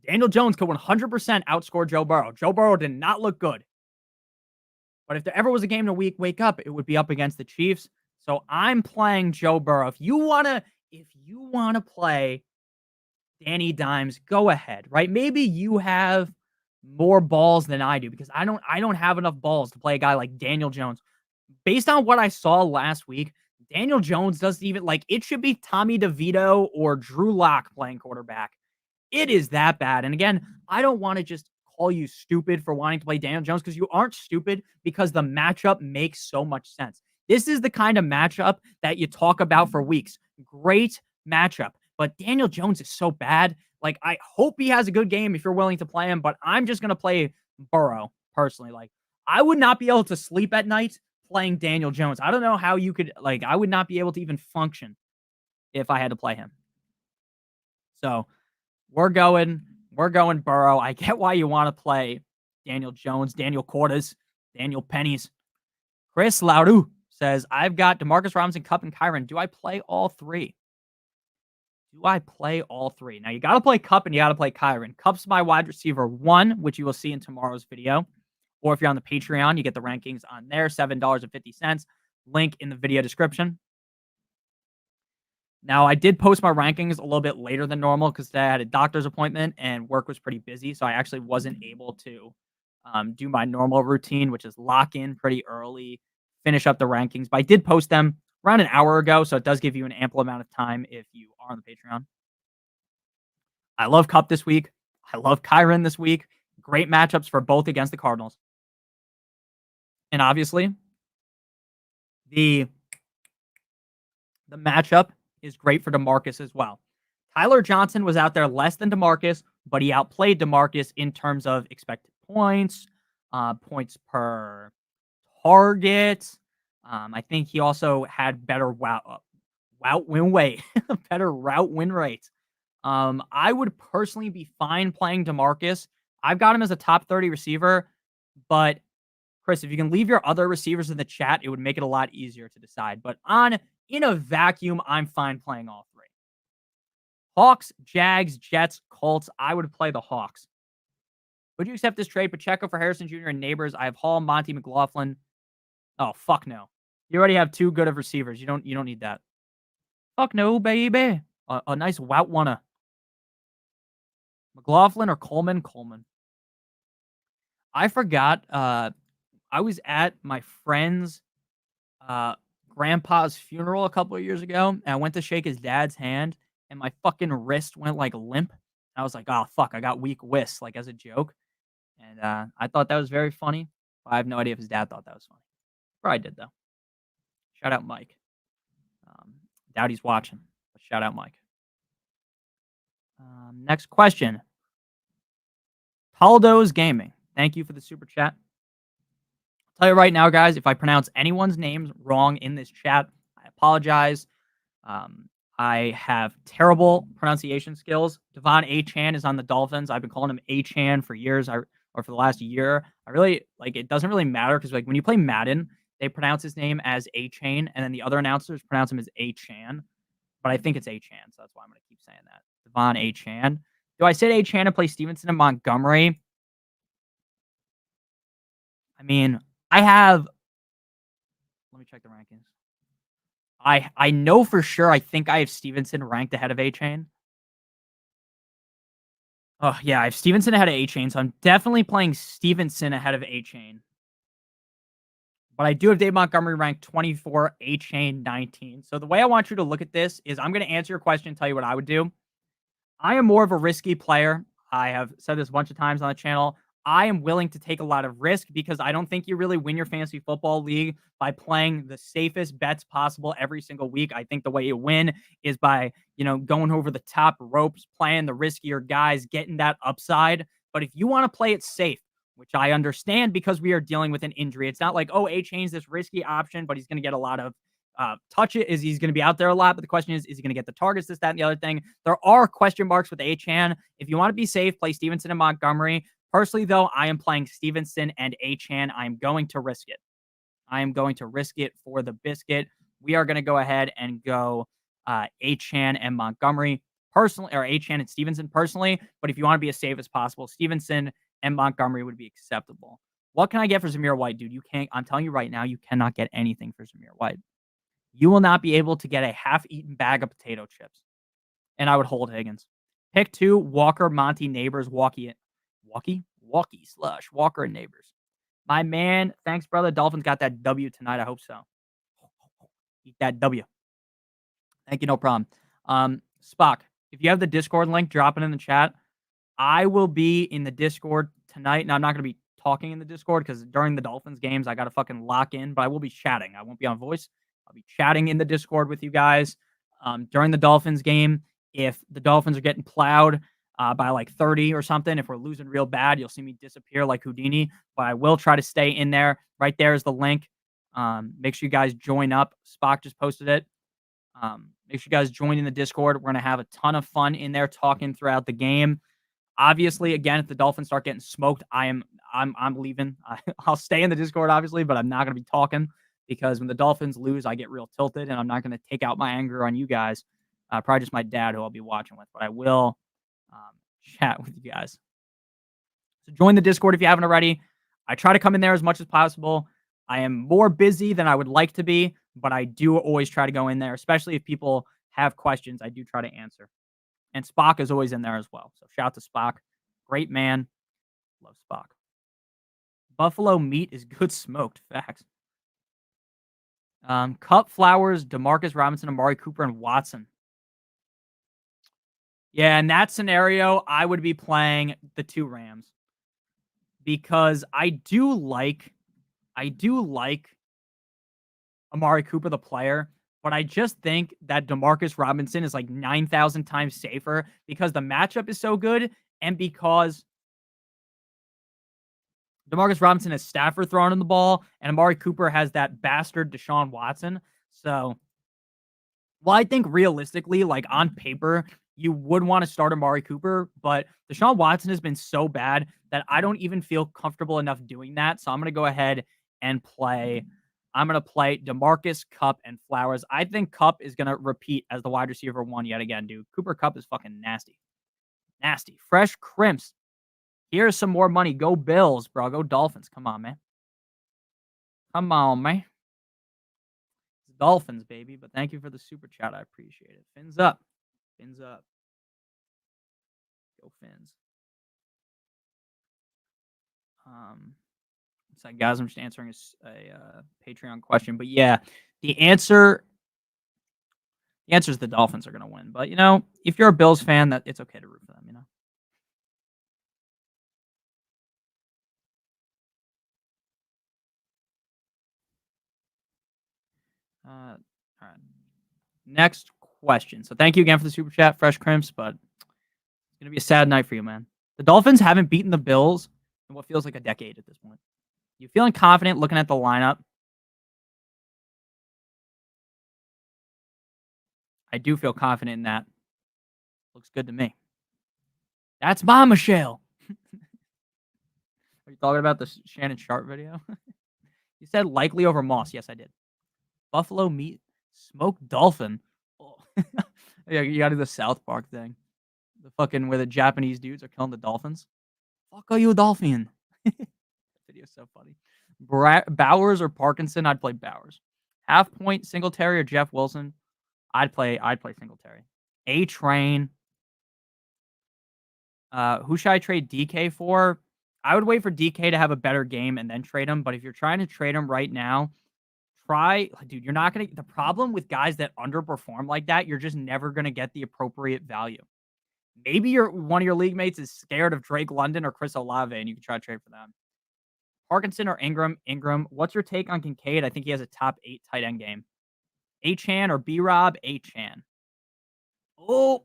Daniel Jones could 100% outscore Joe Burrow. Joe Burrow did not look good. But if there ever was a game to wake up, it would be up against the Chiefs. So I'm playing Joe Burrow. If you wanna play Danny Dimes, go ahead. Right? Maybe you have more balls than I do because I don't have enough balls to play a guy like Daniel Jones. Based on what I saw last week, Daniel Jones doesn't even it should be Tommy DeVito or Drew Lock playing quarterback. It is that bad. And again, I don't want to just call you stupid for wanting to play Daniel Jones because you aren't stupid because the matchup makes so much sense. This is the kind of matchup that you talk about for weeks. Great matchup. But Daniel Jones is so bad. I hope he has a good game if you're willing to play him, but I'm just going to play Burrow personally. I would not be able to sleep at night playing Daniel Jones. I don't know how you could, I would not be able to even function if I had to play him. So we're going Burrow. I get why you want to play Daniel Jones, Daniel Quarters, Daniel Pennies. Chris Laudou says, I've got DeMarcus Robinson, Kupp, and Kyren. Do I play all three? Now, you got to play Kupp and you got to play Kyren. Kupp's my wide receiver 1, which you will see in tomorrow's video. Or if you're on the Patreon, you get the rankings on there, $7.50. Link in the video description. Now, I did post my rankings a little bit later than normal because I had a doctor's appointment and work was pretty busy. So I actually wasn't able to do my normal routine, which is lock in pretty early, finish up the rankings. But I did post them around an hour ago. So it does give you an ample amount of time if you are on the Patreon. I love Kupp this week. I love Kyren this week. Great matchups for both against the Cardinals. And obviously, the matchup is great for DeMarcus as well. Tyler Johnson was out there less than DeMarcus, but he outplayed DeMarcus in terms of expected points, points per target. I think he also had better route win rate. Better route win rate. I would personally be fine playing DeMarcus. I've got him as a top 30 receiver, but Chris, if you can leave your other receivers in the chat, it would make it a lot easier to decide. But in a vacuum, I'm fine playing all three. Hawks, Jags, Jets, Colts. I would play the Hawks. Would you accept this trade? Pacheco for Harrison Jr. and Neighbors. I have Hall, Monty, McLaughlin. Oh, fuck no. You already have too good of receivers. You don't need that. Fuck no, baby. A nice route runner. McLaughlin or Coleman? Coleman. I forgot. I was at my friend's grandpa's funeral a couple of years ago, and I went to shake his dad's hand, and my fucking wrist went limp. I was like, oh, fuck, I got weak wrists, as a joke. And I thought that was very funny. I have no idea if his dad thought that was funny. Probably did, though. Shout out Mike. Doubt he's watching, but shout out Mike. Next question. Taldo's Gaming. Thank you for the super chat. I'll tell you right now, guys, if I pronounce anyone's names wrong in this chat, I apologize. I have terrible pronunciation skills. Devon Achane is on the Dolphins. I've been calling him Achane for years, or for the last year. I really it doesn't really matter because when you play Madden, they pronounce his name as Achane, and then the other announcers pronounce him as Achan. But I think it's Achan, so that's why I'm going to keep saying that. Devon Achan. Do I sit Achan and play Stevenson and Montgomery? I mean, I have. Let me check the rankings. I know for sure. I think I have Stevenson ranked ahead of Achane. Oh yeah, I have Stevenson ahead of Achane, so I'm definitely playing Stevenson ahead of Achane. But I do have Dave Montgomery ranked 24, Achane 19. So the way I want you to look at this is I'm going to answer your question and tell you what I would do. I am more of a risky player. I have said this a bunch of times on the channel. I am willing to take a lot of risk because I don't think you really win your fantasy football league by playing the safest bets possible every single week. I think the way you win is by, going over the top ropes, playing the riskier guys, getting that upside. But if you want to play it safe, which I understand because we are dealing with an injury, it's not like, oh, Achane's this risky option, but he's going to get a lot of touch it. Is he's going to be out there a lot? But the question is he going to get the targets, this, that, and the other thing? There are question marks with Achane. If you want to be safe, play Stevenson and Montgomery. Personally, though, I am playing Stevenson and Achane. I am going to risk it. I am going to risk it for the biscuit. We are going to go ahead and go Achane and Montgomery personally, or Achane and Stevenson personally. But if you want to be as safe as possible, Stevenson and Montgomery would be acceptable. What can I get for Zamir White, dude? You can't. I'm telling you right now, you cannot get anything for Zamir White. You will not be able to get a half-eaten bag of potato chips. And I would hold Higgins. Pick 2, Walker, Monty, Neighbors, Walkie, slush, Walker and Neighbors. My man, thanks, brother. Dolphins got that W tonight. I hope so. Eat that W. Thank you, no problem. Spock, if you have the Discord link, drop it in the chat. I will be in the Discord tonight. Now, I'm not going to be talking in the Discord because during the Dolphins games, I got to fucking lock in, but I will be chatting. I won't be on voice. I'll be chatting in the Discord with you guys during the Dolphins game. If the Dolphins are getting plowed by like 30 or something, if we're losing real bad, you'll see me disappear like Houdini, but I will try to stay in there. Right there is the link. Make sure you guys join up. Spock just posted it. Make sure you guys join in the Discord. We're going to have a ton of fun in there talking throughout the game. Obviously, again, if the Dolphins start getting smoked, I'm leaving. I'll stay in the Discord, obviously, but I'm not going to be talking because when the Dolphins lose, I get real tilted, and I'm not going to take out my anger on you guys. Probably just my dad who I'll be watching with, but I will chat with you guys. So join the Discord if you haven't already. I try to come in there as much as possible. I am more busy than I would like to be, but I do always try to go in there, especially if people have questions. I do try to answer. And Spock is always in there as well. So shout out to Spock. Great man. Love Spock. Buffalo meat is good smoked. Facts. Cup, Flowers, DeMarcus Robinson, Amari Cooper, and Watson. Yeah, in that scenario, I would be playing the 2 Rams. Because I do like Amari Cooper, the player. But I just think that DeMarcus Robinson is like 9,000 times safer because the matchup is so good and because DeMarcus Robinson has Stafford throwing in the ball and Amari Cooper has that bastard Deshaun Watson. So, well, I think realistically, like on paper, you would want to start Amari Cooper, but Deshaun Watson has been so bad that I don't even feel comfortable enough doing that. So I'm going to go ahead and play. I'm going to play DeMarcus, Cup, and Flowers. I think Cup is going to repeat as the wide receiver 1 yet again, dude. Cooper Cup is fucking nasty. Nasty. Fresh Crimps. Here's some more money. Go Bills, bro. Go Dolphins. Come on, man. Come on, man. Dolphins, baby. But thank you for the super chat. I appreciate it. Fins up. Fins up. Go Fins. It's like, guys, I'm just answering a Patreon question. But yeah, the answer is the Dolphins are going to win. But, if you're a Bills fan, that it's okay to root for them, All right. Next question. So thank you again for the super chat, Fresh Crimps, but it's gonna be a sad night for you, man. The Dolphins haven't beaten the Bills in what feels like a decade at this point. You feeling confident looking at the lineup? I do feel confident in that. Looks good to me. That's my Michelle. Are you talking about the Shannon Sharp video? You said likely over Moss. Yes, I did. Buffalo meat smoked dolphin. Oh. Yeah, you gotta do the South Park thing. The fucking where the Japanese dudes are killing the dolphins. Fuck are you, dolphin? Video's so funny. Bowers or Parkinson? I'd play Bowers. Half point Singletary or Jeff Wilson? I'd play Singletary. Achane. Who should I trade DK for? I would wait for DK to have a better game and then trade him. But if you're trying to trade him right now, dude, you're not gonna. The problem with guys that underperform like that, you're just never gonna get the appropriate value. Maybe one of your league mates is scared of Drake London or Chris Olave, and you can try to trade for them. Parkinson or Ingram? Ingram. What's your take on Kincaid? I think he has a top 8 tight end game. Achane or B-Rob? Achane. Oh,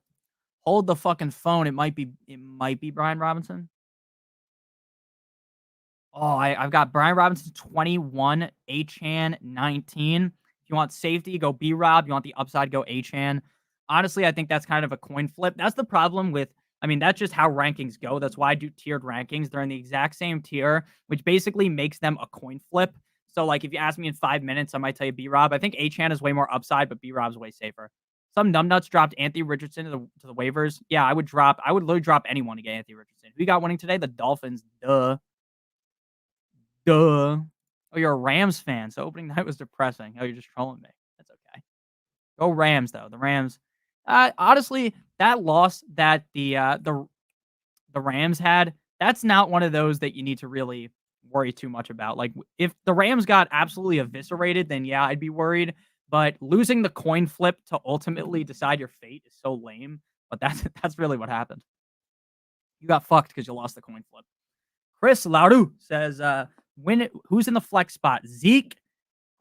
hold the fucking phone. It might be Brian Robinson. Oh, I've got Brian Robinson 21, Achane 19. If you want safety, go B-Rob. You want the upside, go Achane. Honestly, I think that's kind of a coin flip. That's the problem with, I mean, that's just how rankings go. That's why I do tiered rankings. They're in the exact same tier, which basically makes them a coin flip. So, like, if you ask me in 5 minutes, I might tell you B-Rob. I think Achane is way more upside, but B-Rob's way safer. Some numbnuts dropped Anthony Richardson to the waivers. Yeah, I would literally drop anyone to get Anthony Richardson. Who got winning today? The Dolphins. Duh. Oh, you're a Rams fan, so opening night was depressing. Oh, you're just trolling me. That's okay. Go Rams, though. The Rams. Honestly, that loss that the Rams had, that's not one of those that you need to really worry too much about. Like, if the Rams got absolutely eviscerated, then yeah, I'd be worried. But losing the coin flip to ultimately decide your fate is so lame. But that's really what happened. You got fucked because you lost the coin flip. Chris Laudou says, who's in the flex spot? Zeke,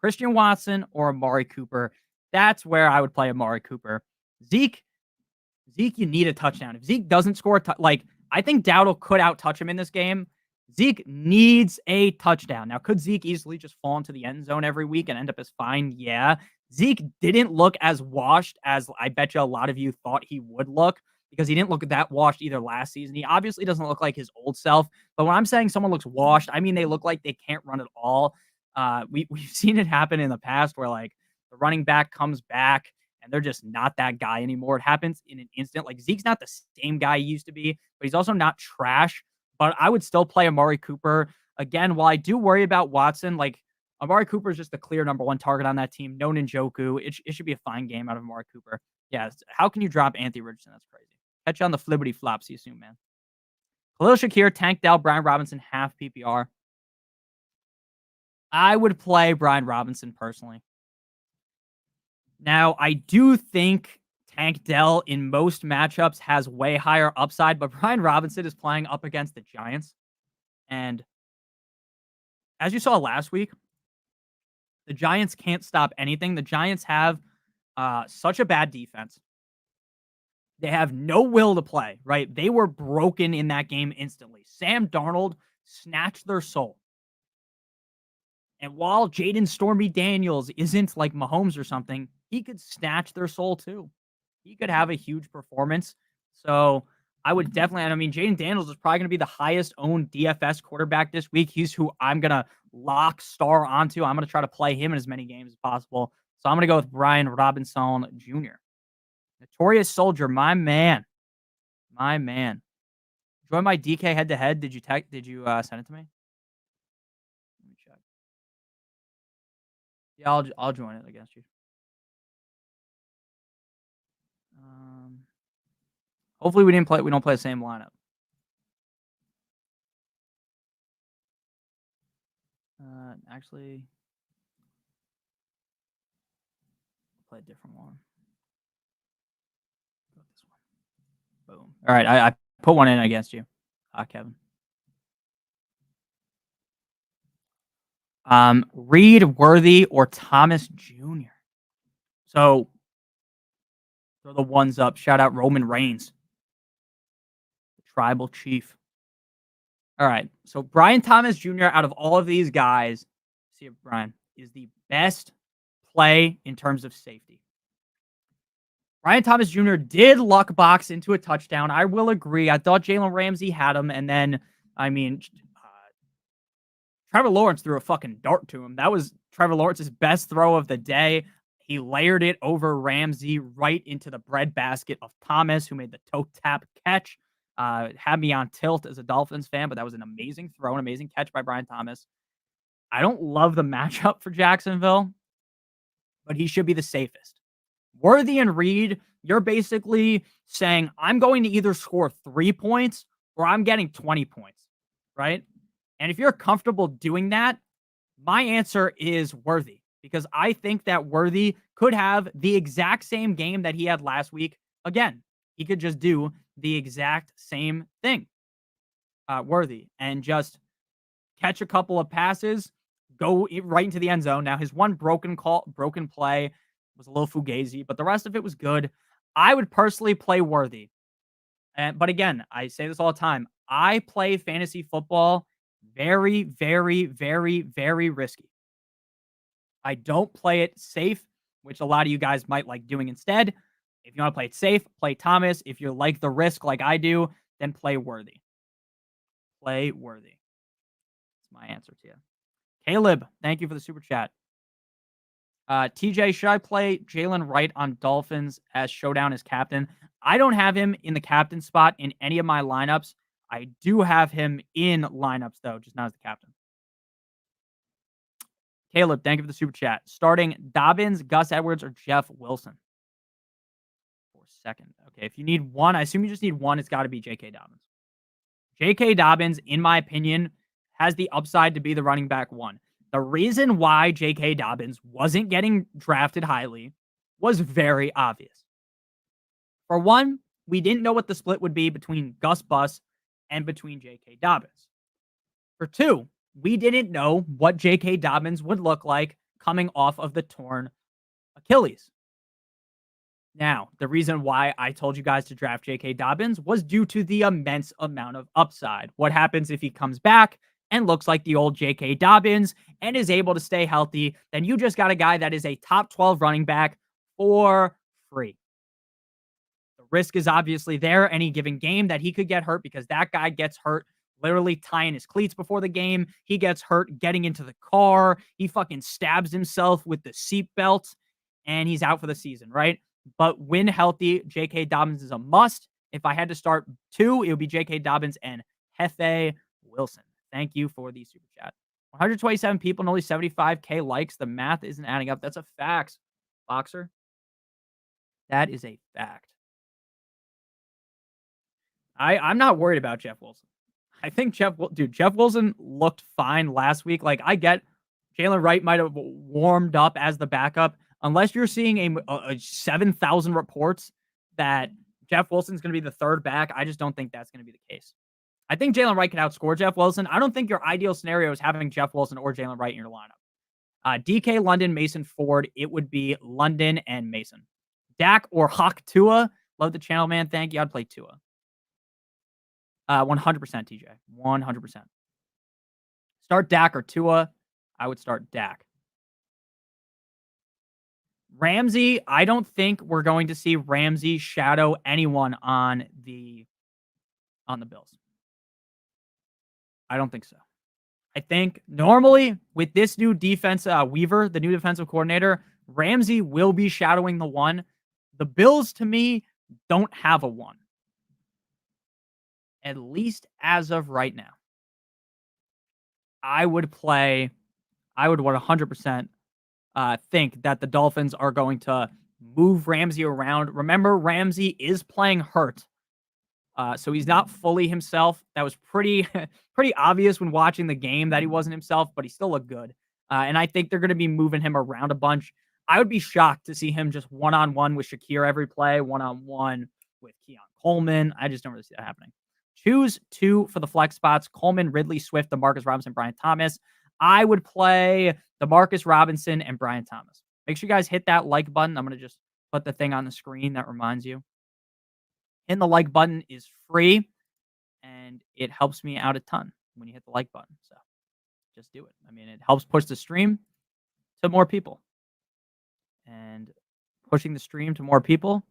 Christian Watson, or Amari Cooper? That's where I would play Amari Cooper. Zeke, you need a touchdown. If Zeke doesn't score, I think Dowdle could out-touch him in this game. Zeke needs a touchdown. Now, could Zeke easily just fall into the end zone every week and end up as fine? Yeah. Zeke didn't look as washed as I bet you a lot of you thought he would look, because he didn't look that washed either last season. He obviously doesn't look like his old self. But when I'm saying someone looks washed, I mean they look like they can't run at all. We've seen it happen in the past where, like, the running back comes back and they're just not that guy anymore. It happens in an instant. Like, Zeke's not the same guy he used to be, but he's also not trash. But I would still play Amari Cooper. Again, while I do worry about Watson, like, Amari Cooper is just the clear number 1 target on that team. No Njoku. It should be a fine game out of Amari Cooper. Yeah, how can you drop Anthony Richardson? That's crazy. Catch you on the flippity flops. See you soon, man. Khalil Shakir, Tank Dell, Brian Robinson, half PPR. I would play Brian Robinson personally. Now, I do think Tank Dell in most matchups has way higher upside, but Brian Robinson is playing up against the Giants. And as you saw last week, the Giants can't stop anything. The Giants have such a bad defense. They have no will to play, right? They were broken in that game instantly. Sam Darnold snatched their soul. And while Jaden Stormy Daniels isn't like Mahomes or something, he could snatch their soul too. He could have a huge performance. So I would definitely, and I mean, Jaden Daniels is probably going to be the highest owned DFS quarterback this week. He's who I'm going to lock star onto. I'm going to try to play him in as many games as possible. So I'm going to go with Brian Robinson Jr. Notorious Soldier, my man. My man. Join my DK head-to-head. Did you send it to me? Let me check. Yeah, I'll join it against you. Hopefully we don't play the same lineup. Actually, I'll play a different one. This one. Boom. All right, I put one in against you, Kevin. Reed, Worthy, or Thomas Jr. So throw the ones up. Shout out Roman Reigns, the tribal chief. All right. So Brian Thomas Jr. out of all of these guys, see if Brian is the best play in terms of safety. Brian Thomas Jr. did luck box into a touchdown. I will agree. I thought Jalen Ramsey had him, and then Trevor Lawrence threw a fucking dart to him. That was Trevor Lawrence's best throw of the day. He layered it over Ramsey right into the breadbasket of Thomas, who made the toe tap catch. Had me on tilt as a Dolphins fan, but that was an amazing throw, an amazing catch by Brian Thomas. I don't love the matchup for Jacksonville, but he should be the safest. Worthy and Reed, you're basically saying, I'm going to either score 3 points or I'm getting 20 points, right? And if you're comfortable doing that, my answer is Worthy, because I think that Worthy could have the exact same game that he had last week again. He could just do the exact same thing, Worthy, and just catch a couple of passes, go right into the end zone. Now, his one broken play was a little fugazi, but the rest of it was good. I would personally play Worthy. But again, I say this all the time. I play fantasy football very, very, very, very risky. I don't play it safe, which a lot of you guys might like doing instead. If you want to play it safe, play Thomas. If you like the risk like I do, then play Worthy. Play Worthy. That's my answer to you. Caleb, thank you for the super chat. TJ, should I play Jaylen Wright on Dolphins as Showdown as captain? I don't have him in the captain spot in any of my lineups. I do have him in lineups, though, just not as the captain. Caleb, thank you for the super chat. Starting Dobbins, Gus Edwards, or Jeff Wilson? For a second. Okay, if you need one, I assume you just need one. It's got to be J.K. Dobbins. J.K. Dobbins, in my opinion, has the upside to be the running back one. The reason why J.K. Dobbins wasn't getting drafted highly was very obvious. For one, we didn't know what the split would be between Gus Bus and between J.K. Dobbins. For two, we didn't know what J.K. Dobbins would look like coming off of the torn Achilles. Now, the reason why I told you guys to draft J.K. Dobbins was due to the immense amount of upside. What happens if he comes back and looks like the old J.K. Dobbins and is able to stay healthy? Then you just got a guy that is a top 12 running back for free. The risk is obviously there any given game that he could get hurt, because that guy gets hurt literally tying his cleats before the game. He gets hurt getting into the car. He fucking stabs himself with the seatbelt and he's out for the season, right? But when healthy, J.K. Dobbins is a must. If I had to start two, it would be J.K. Dobbins and Hefe Wilson. Thank you for the super chat. 127 people and only 75K likes. The math isn't adding up. That's a fact, Boxer. That is a fact. I'm not worried about Jeff Wilson. I think Jeff Wilson looked fine last week. Like, I get Jaylen Wright might have warmed up as the backup. Unless you're seeing a 7,000 reports that Jeff Wilson's going to be the third back, I just don't think that's going to be the case. I think Jaylen Wright can outscore Jeff Wilson. I don't think your ideal scenario is having Jeff Wilson or Jaylen Wright in your lineup. DK, London, Mason, Ford. It would be London and Mason. Dak or Hawk Tua. Love the channel, man. Thank you. I'd play Tua. 100% TJ. 100%. Start Dak or Tua. I would start Dak. Ramsey, I don't think we're going to see Ramsey shadow anyone on the Bills. I don't think so. I think normally with this new defense, Weaver, the new defensive coordinator, Ramsey will be shadowing the one. The Bills, to me, don't have a one. At least as of right now. I would 100% think that the Dolphins are going to move Ramsey around. Remember, Ramsey is playing hurt. So he's not fully himself. That was pretty obvious when watching the game that he wasn't himself, but he still looked good. And I think they're going to be moving him around a bunch. I would be shocked to see him just one-on-one with Shakir every play, one-on-one with Keon Coleman. I just don't really see that happening. Choose two for the flex spots: Coleman, Ridley, Swift, DeMarcus Robinson, Brian Thomas. I would play DeMarcus Robinson and Brian Thomas. Make sure you guys hit that like button. I'm going to just put the thing on the screen that reminds you. Hitting the like button is free, and it helps me out a ton when you hit the like button. So just do it. I mean, it helps push the stream to more people. And pushing the stream to more people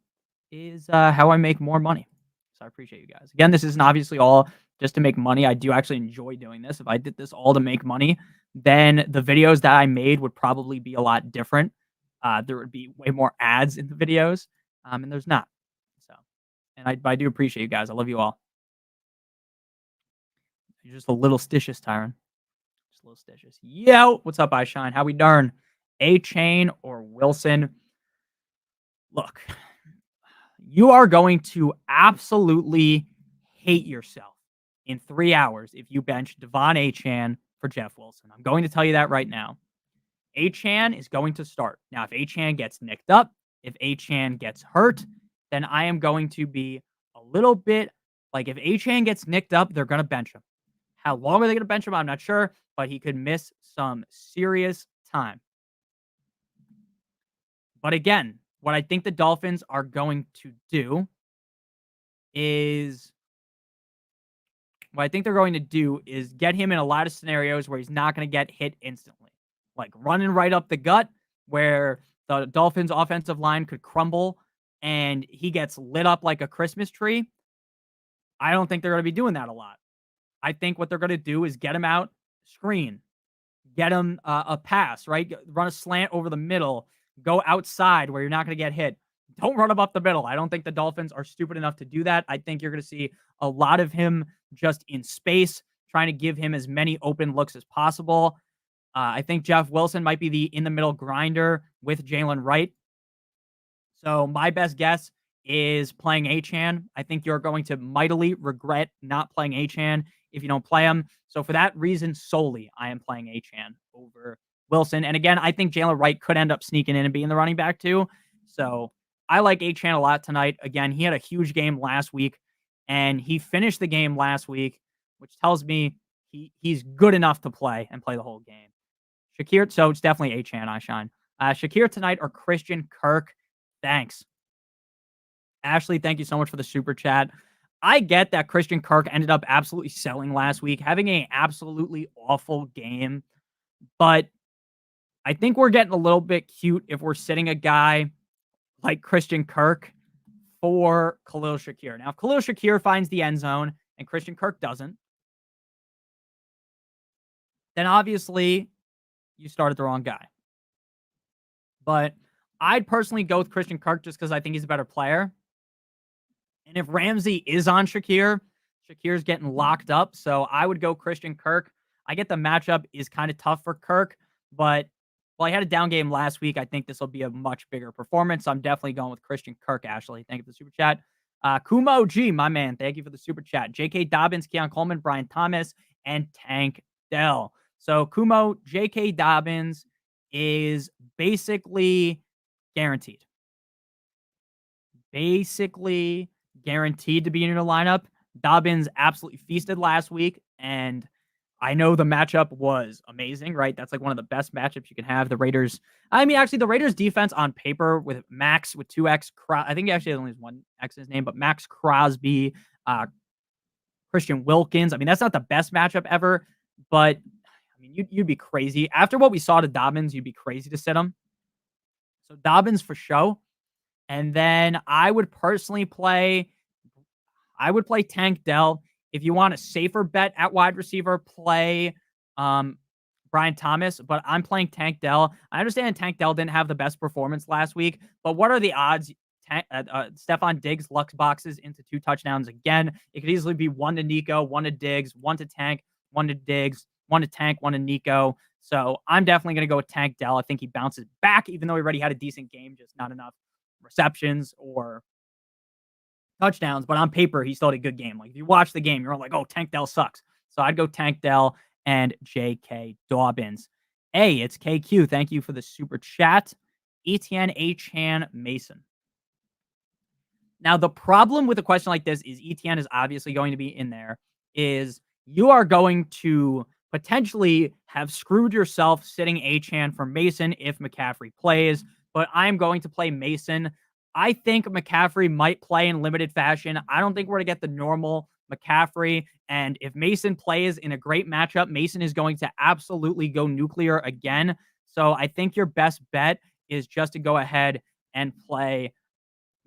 is how I make more money. So I appreciate you guys. Again, this isn't obviously all just to make money. I do actually enjoy doing this. If I did this all to make money, then the videos that I made would probably be a lot different. There would be way more ads in the videos, and there's not. So, and I do appreciate you guys. I love you all. You're just a little stitious, Tyron. Just a little stitious. Yo, what's up, Ishine? How we darn? Achane or Wilson? Look, you are going to absolutely hate yourself in 3 hours if you bench Devon Achane for Jeff Wilson. I'm going to tell you that right now. Achane is going to start. Now, if Achane gets nicked up, if Achane gets hurt, then I am going to be a little bit like, if Achane gets nicked up, they're going to bench him. How long are they going to bench him? I'm not sure, but he could miss some serious time. But again, what I think the Dolphins are going to do is get him in a lot of scenarios where he's not going to get hit instantly. Like running right up the gut where the Dolphins offensive line could crumble and he gets lit up like a Christmas tree. I don't think they're going to be doing that a lot. I think what they're going to do is get him out, screen, get him a pass, right? Run a slant over the middle, go outside where you're not going to get hit. Don't run him up the middle. I don't think the Dolphins are stupid enough to do that. I think you're going to see a lot of him just in space, trying to give him as many open looks as possible. I think Jeff Wilson might be the in-the-middle grinder with Jaylen Wright. So my best guess is playing Achane. I think you're going to mightily regret not playing Achane if you don't play him. So for that reason solely, I am playing Achane over Wilson. And again, I think Jaylen Wright could end up sneaking in and being the running back too. So I like Achane a lot tonight. Again, he had a huge game last week, and he finished the game last week, which tells me he's good enough to play and play the whole game. Shakir, so it's definitely Achane, I shine. Shakir tonight or Christian Kirk? Thanks. Ashley, thank you so much for the super chat. I get that Christian Kirk ended up absolutely selling last week, having an absolutely awful game. But I think we're getting a little bit cute if we're sitting a guy like Christian Kirk for Khalil Shakir. Now, if Khalil Shakir finds the end zone and Christian Kirk doesn't, then obviously you started the wrong guy. But I'd personally go with Christian Kirk just because I think he's a better player. And if Ramsey is on Shakir, Shakir's getting locked up. So I would go Christian Kirk. I get the matchup is kind of tough for Kirk, but while he had a down game last week, I think this will be a much bigger performance. So I'm definitely going with Christian Kirk, Ashley. Thank you for the super chat. Kumo G, my man, thank you for the super chat. J.K. Dobbins, Keon Coleman, Brian Thomas, and Tank Dell. So Kumo, J.K. Dobbins is basically guaranteed. Basically guaranteed to be in your lineup. Dobbins absolutely feasted last week, and I know the matchup was amazing, right? That's like one of the best matchups you can have. The Raiders, actually, the Raiders defense on paper with Max with 2X, I think he actually only has 1X in his name, but Max Crosby, Christian Wilkins. That's not the best matchup ever, but you'd be crazy. After what we saw to Dobbins, you'd be crazy to sit him. So Dobbins for show. And then I would personally play Tank Dell. If you want a safer bet at wide receiver, play Brian Thomas, but I'm playing Tank Dell. I understand Tank Dell didn't have the best performance last week, but what are the odds Stephon Diggs Lux boxes into 2 touchdowns again? It could easily be 1 to Nico, 1 to Diggs, 1 to Tank, 1 to Diggs, 1 to Tank, 1 to Nico. So I'm definitely going to go with Tank Dell. I think he bounces back, even though he already had a decent game, just not enough receptions or touchdowns, but on paper, he still had a good game. Like, if you watch the game, you're like, oh, Tank Dell sucks. So I'd go Tank Dell and J.K. Dobbins. Hey, it's KQ. Thank you for the super chat. Etienne, Achane, Mason. Now, the problem with a question like this is Etienne is obviously going to be in there, is you are going to potentially have screwed yourself sitting Achane for Mason if McCaffrey plays, but I'm going to play Mason. I think McCaffrey might play in limited fashion. I don't think we're going to get the normal McCaffrey. And if Mason plays in a great matchup, Mason is going to absolutely go nuclear again. So I think your best bet is just to go ahead and play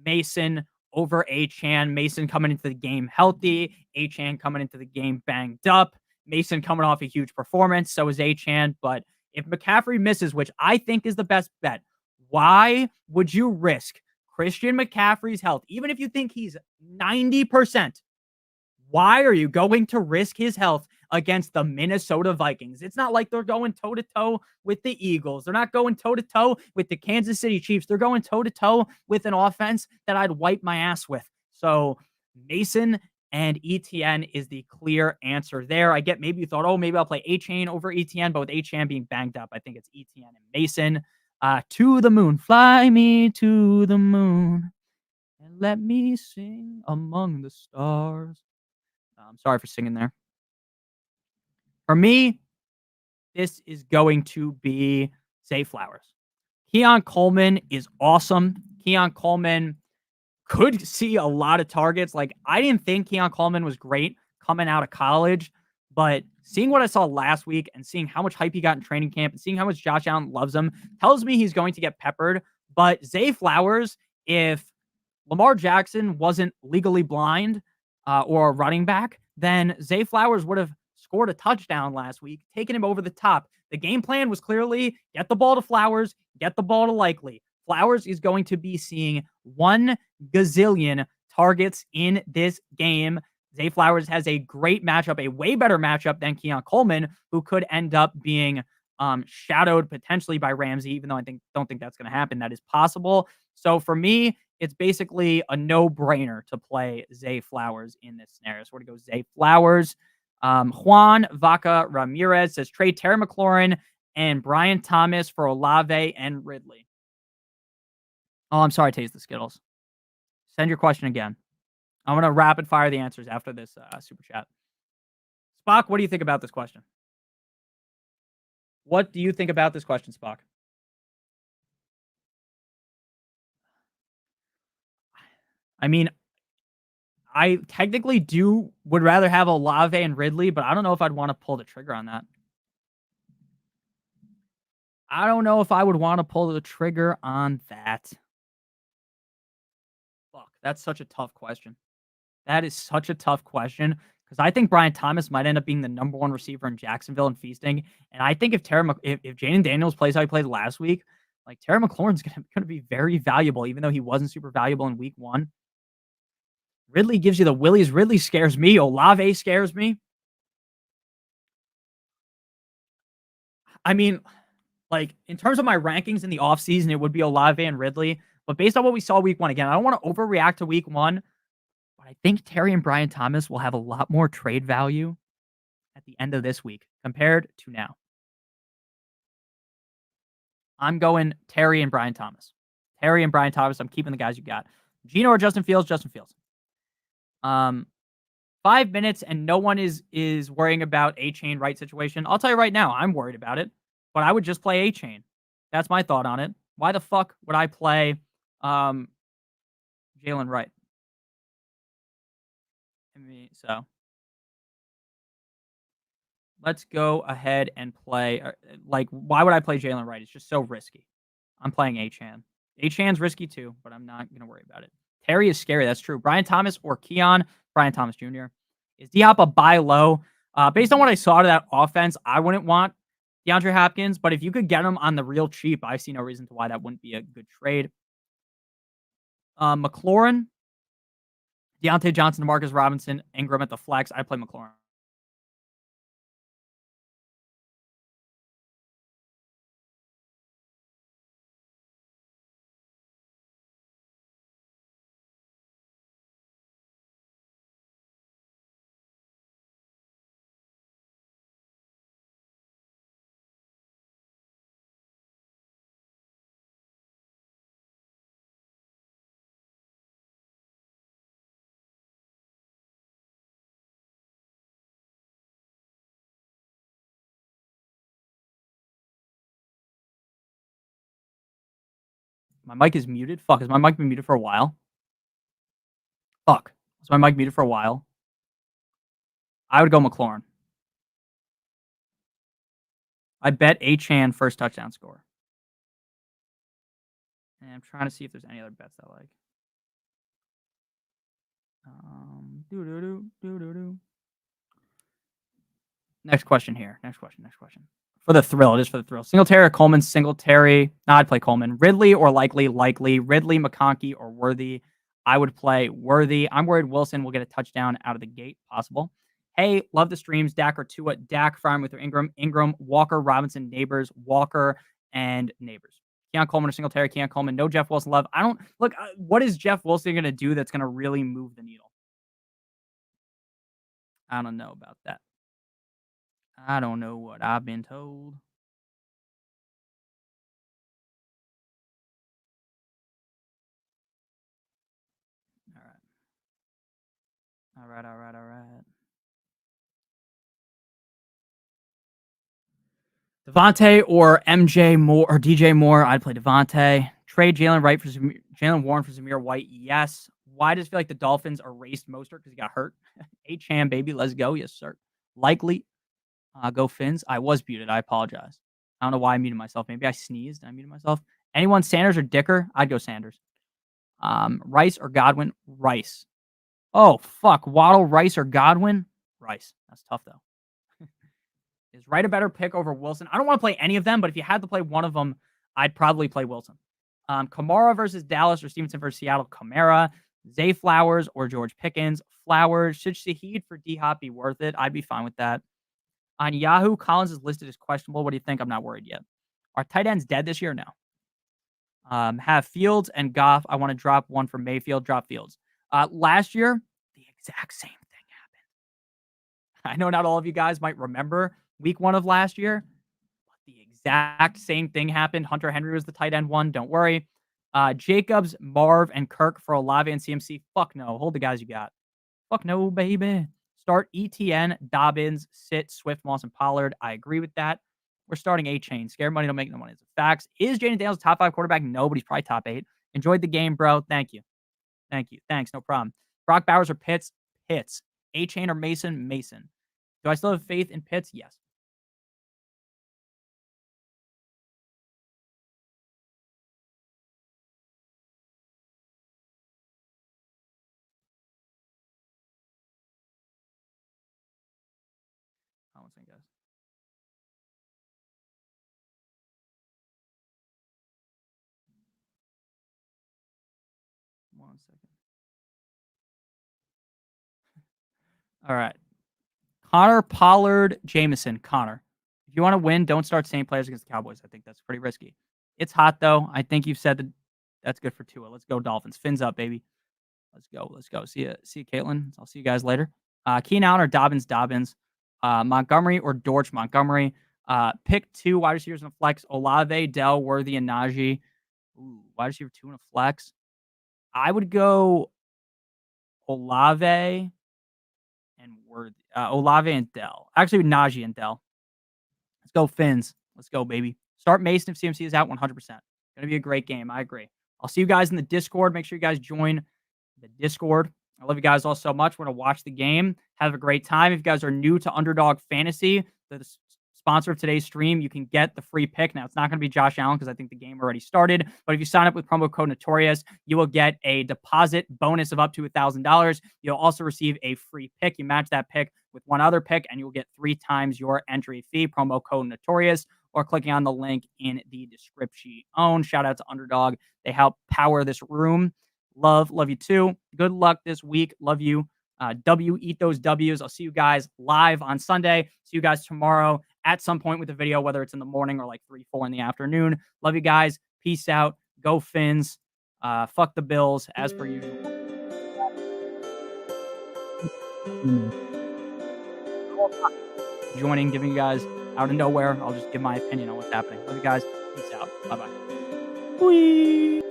Mason over Achane. Mason coming into the game healthy. Achane coming into the game banged up. Mason coming off a huge performance. So is Achane. But if McCaffrey misses, which I think is the best bet, why would you risk Christian McCaffrey's health, even if you think he's 90%? Why are you going to risk his health against the Minnesota Vikings? It's not like they're going toe to toe with the Eagles. They're not going toe to toe with the Kansas City Chiefs. They're going toe to toe with an offense that I'd wipe my ass with. So Mason and ETN is the clear answer there. I get maybe you thought, oh, maybe I'll play Achane over ETN, but with Achane being banged up, I think it's ETN and Mason. To the moon, fly me to the moon, and let me sing among the stars. I'm sorry for singing there. For me, this is going to be Zay Flowers. Keon Coleman is awesome. Keon Coleman could see a lot of targets. Like, I didn't think Keon Coleman was great coming out of college, but seeing what I saw last week and seeing how much hype he got in training camp and seeing how much Josh Allen loves him tells me he's going to get peppered. But Zay Flowers, if Lamar Jackson wasn't legally blind or a running back, then Zay Flowers would have scored a touchdown last week, taking him over the top. The game plan was clearly get the ball to Flowers, get the ball to Likely. Flowers is going to be seeing 1 gazillion targets in this game. Zay Flowers has a great matchup, a way better matchup than Keon Coleman, who could end up being shadowed potentially by Ramsey, even though don't think that's going to happen. That is possible. So for me, it's basically a no-brainer to play Zay Flowers in this scenario. So we're going to go Zay Flowers. Juan Vaca Ramirez says trade Terry McLaurin and Brian Thomas for Olave and Ridley. Oh, I'm sorry, Taste the Skittles. Send your question again. I'm going to rapid fire the answers after this super chat. Spock, what do you think about this question? What do you think about this question, Spock? I mean, I technically would rather have Olave and Ridley, but I don't know if I'd want to pull the trigger on that. I don't know if I would want to pull the trigger on that. Fuck, that's such a tough question. That is such a tough question because I think Brian Thomas might end up being the number 1 receiver in Jacksonville and feasting. And I think if Jaden Daniels plays how he played last week, like Terry McLaurin's going to be very valuable, even though he wasn't super valuable in week 1. Ridley gives you the willies. Ridley scares me. Olave scares me. I mean, like, in terms of my rankings in the offseason, it would be Olave and Ridley. But based on what we saw week 1, again, I don't want to overreact to week 1. But I think Terry and Brian Thomas will have a lot more trade value at the end of this week compared to now. I'm going Terry and Brian Thomas. Terry and Brian Thomas. I'm keeping the guys you got. Gino or Justin Fields? Justin Fields. 5 minutes and no one is worrying about Achane Wright situation. I'll tell you right now, I'm worried about it, but I would just play Achane. That's my thought on it. Why the fuck would I play Jaylen Wright? So let's go ahead and play. Like, why would I play Jaylen Wright? It's just so risky. I'm playing Achane. Achane's risky too, but I'm not going to worry about it. Terry is scary. That's true. Brian Thomas or Keon, Brian Thomas Jr. Is D-Hop a buy low? Based on what I saw to that offense, I wouldn't want DeAndre Hopkins, but if you could get him on the real cheap, I see no reason to why that wouldn't be a good trade. McLaurin, Deontay Johnson, DeMarcus Robinson, Ingram at the flex. I play McLaurin. My mic is muted. Fuck, has my mic been muted for a while? Fuck. Was my mic muted for a while? I would go McLaurin. I bet Achane first touchdown score. And I'm trying to see if there's any other bets I like. Next question here. Next question. For the thrill. It is for the thrill. Singletary or Coleman? Singletary. No, I'd play Coleman. Ridley or Likely? Likely. Ridley, McConkey, or Worthy? I would play Worthy. I'm worried Wilson will get a touchdown out of the gate. Possible. Hey, love the streams. Dak or Tua? Dak, Frying with Ingram, Walker, Robinson, Neighbors, Walker, and Neighbors. Keon Coleman or Singletary? Keon Coleman. No Jeff Wilson love. I don't look. What is Jeff Wilson going to do that's going to really move the needle? I don't know about that. I don't know what I've been told. All right. Devontae or MJ Moore or DJ Moore? I'd play Devontae. Trade Jaylen Wright for Jaylen Warren for Zamir White? Yes. Why does it feel like the Dolphins erased Mostert because he got hurt? Achane, baby, let's go. Yes, sir. Likely. Go Fins. I was muted. I apologize. I don't know why I muted myself. Maybe I sneezed. I muted myself. Anyone, Sanders or Dicker? I'd go Sanders. Rice or Godwin? Rice. Oh, fuck. Waddle, Rice, or Godwin? Rice. That's tough, though. Is Wright a better pick over Wilson? I don't want to play any of them, but if you had to play one of them, I'd probably play Wilson. Kamara versus Dallas or Stevenson versus Seattle? Kamara. Zay Flowers or George Pickens? Flowers. Should Shaheed for D-Hop be worth it? I'd be fine with that. On Yahoo, Collins is listed as questionable. What do you think? I'm not worried yet. Are tight ends dead this year? No. Have Fields and Goff. I want to drop one for Mayfield. Drop Fields. Last year, the exact same thing happened. I know not all of you guys might remember week 1 of last year, but the exact same thing happened. Hunter Henry was the tight end one. Don't worry. Jacobs, Marv, and Kirk for Olave and CMC. Fuck no. Hold the guys you got. Fuck no, baby. Start ETN, Dobbins, sit Swift, Moss, and Pollard. I agree with that. We're starting Achane. Scare money, don't make no money. It's facts. Is Jaden Daniels a top 5 quarterback? No, but he's probably top 8. Enjoyed the game, bro. Thank you. Thanks. No problem. Brock Bowers or Pitts? Pitts. Achane or Mason? Mason. Do I still have faith in Pitts? Yes. One second, guys. One second. All right. Connor, Pollard, Jameson. Connor. If you want to win, don't start same players against the Cowboys. I think that's pretty risky. It's hot, though. I think you've said that that's good for Tua. Let's go, Dolphins. Fins up, baby. Let's go. See you, Caitlin. I'll see you guys later. Keenan Allen or Dobbins? Montgomery or Dortch? Montgomery. Pick 2 wide receivers in a flex. Olave, Dell, Worthy, and Najee. Ooh, wide receiver 2 in a flex. I would go Olave and Worthy. Olave and Dell. Actually, Najee and Dell. Let's go, Fins. Let's go, baby. Start Mason if CMC is out 100%. Going to be a great game. I agree. I'll see you guys in the Discord. Make sure you guys join the Discord. I love you guys all so much. We're going to watch the game. Have a great time. If you guys are new to Underdog Fantasy, the sponsor of today's stream, you can get the free pick. Now, it's not going to be Josh Allen because I think the game already started. But if you sign up with promo code Notorious, you will get a deposit bonus of up to $1,000. You'll also receive a free pick. You match that pick with one other pick, and you'll get 3 times your entry fee. Promo code Notorious, or clicking on the link in the description. Shout out to Underdog. They help power this room. Love you too. Good luck this week. Love you. Eat those W's. I'll see you guys live on Sunday. See you guys tomorrow at some point with the video, whether it's in the morning or like 3, 4 in the afternoon. Love you guys. Peace out. Go Fins. Fuck the Bills as per usual. Joining, giving you guys out of nowhere. I'll just give my opinion on what's happening. Love you guys. Peace out. Bye-bye. Whee!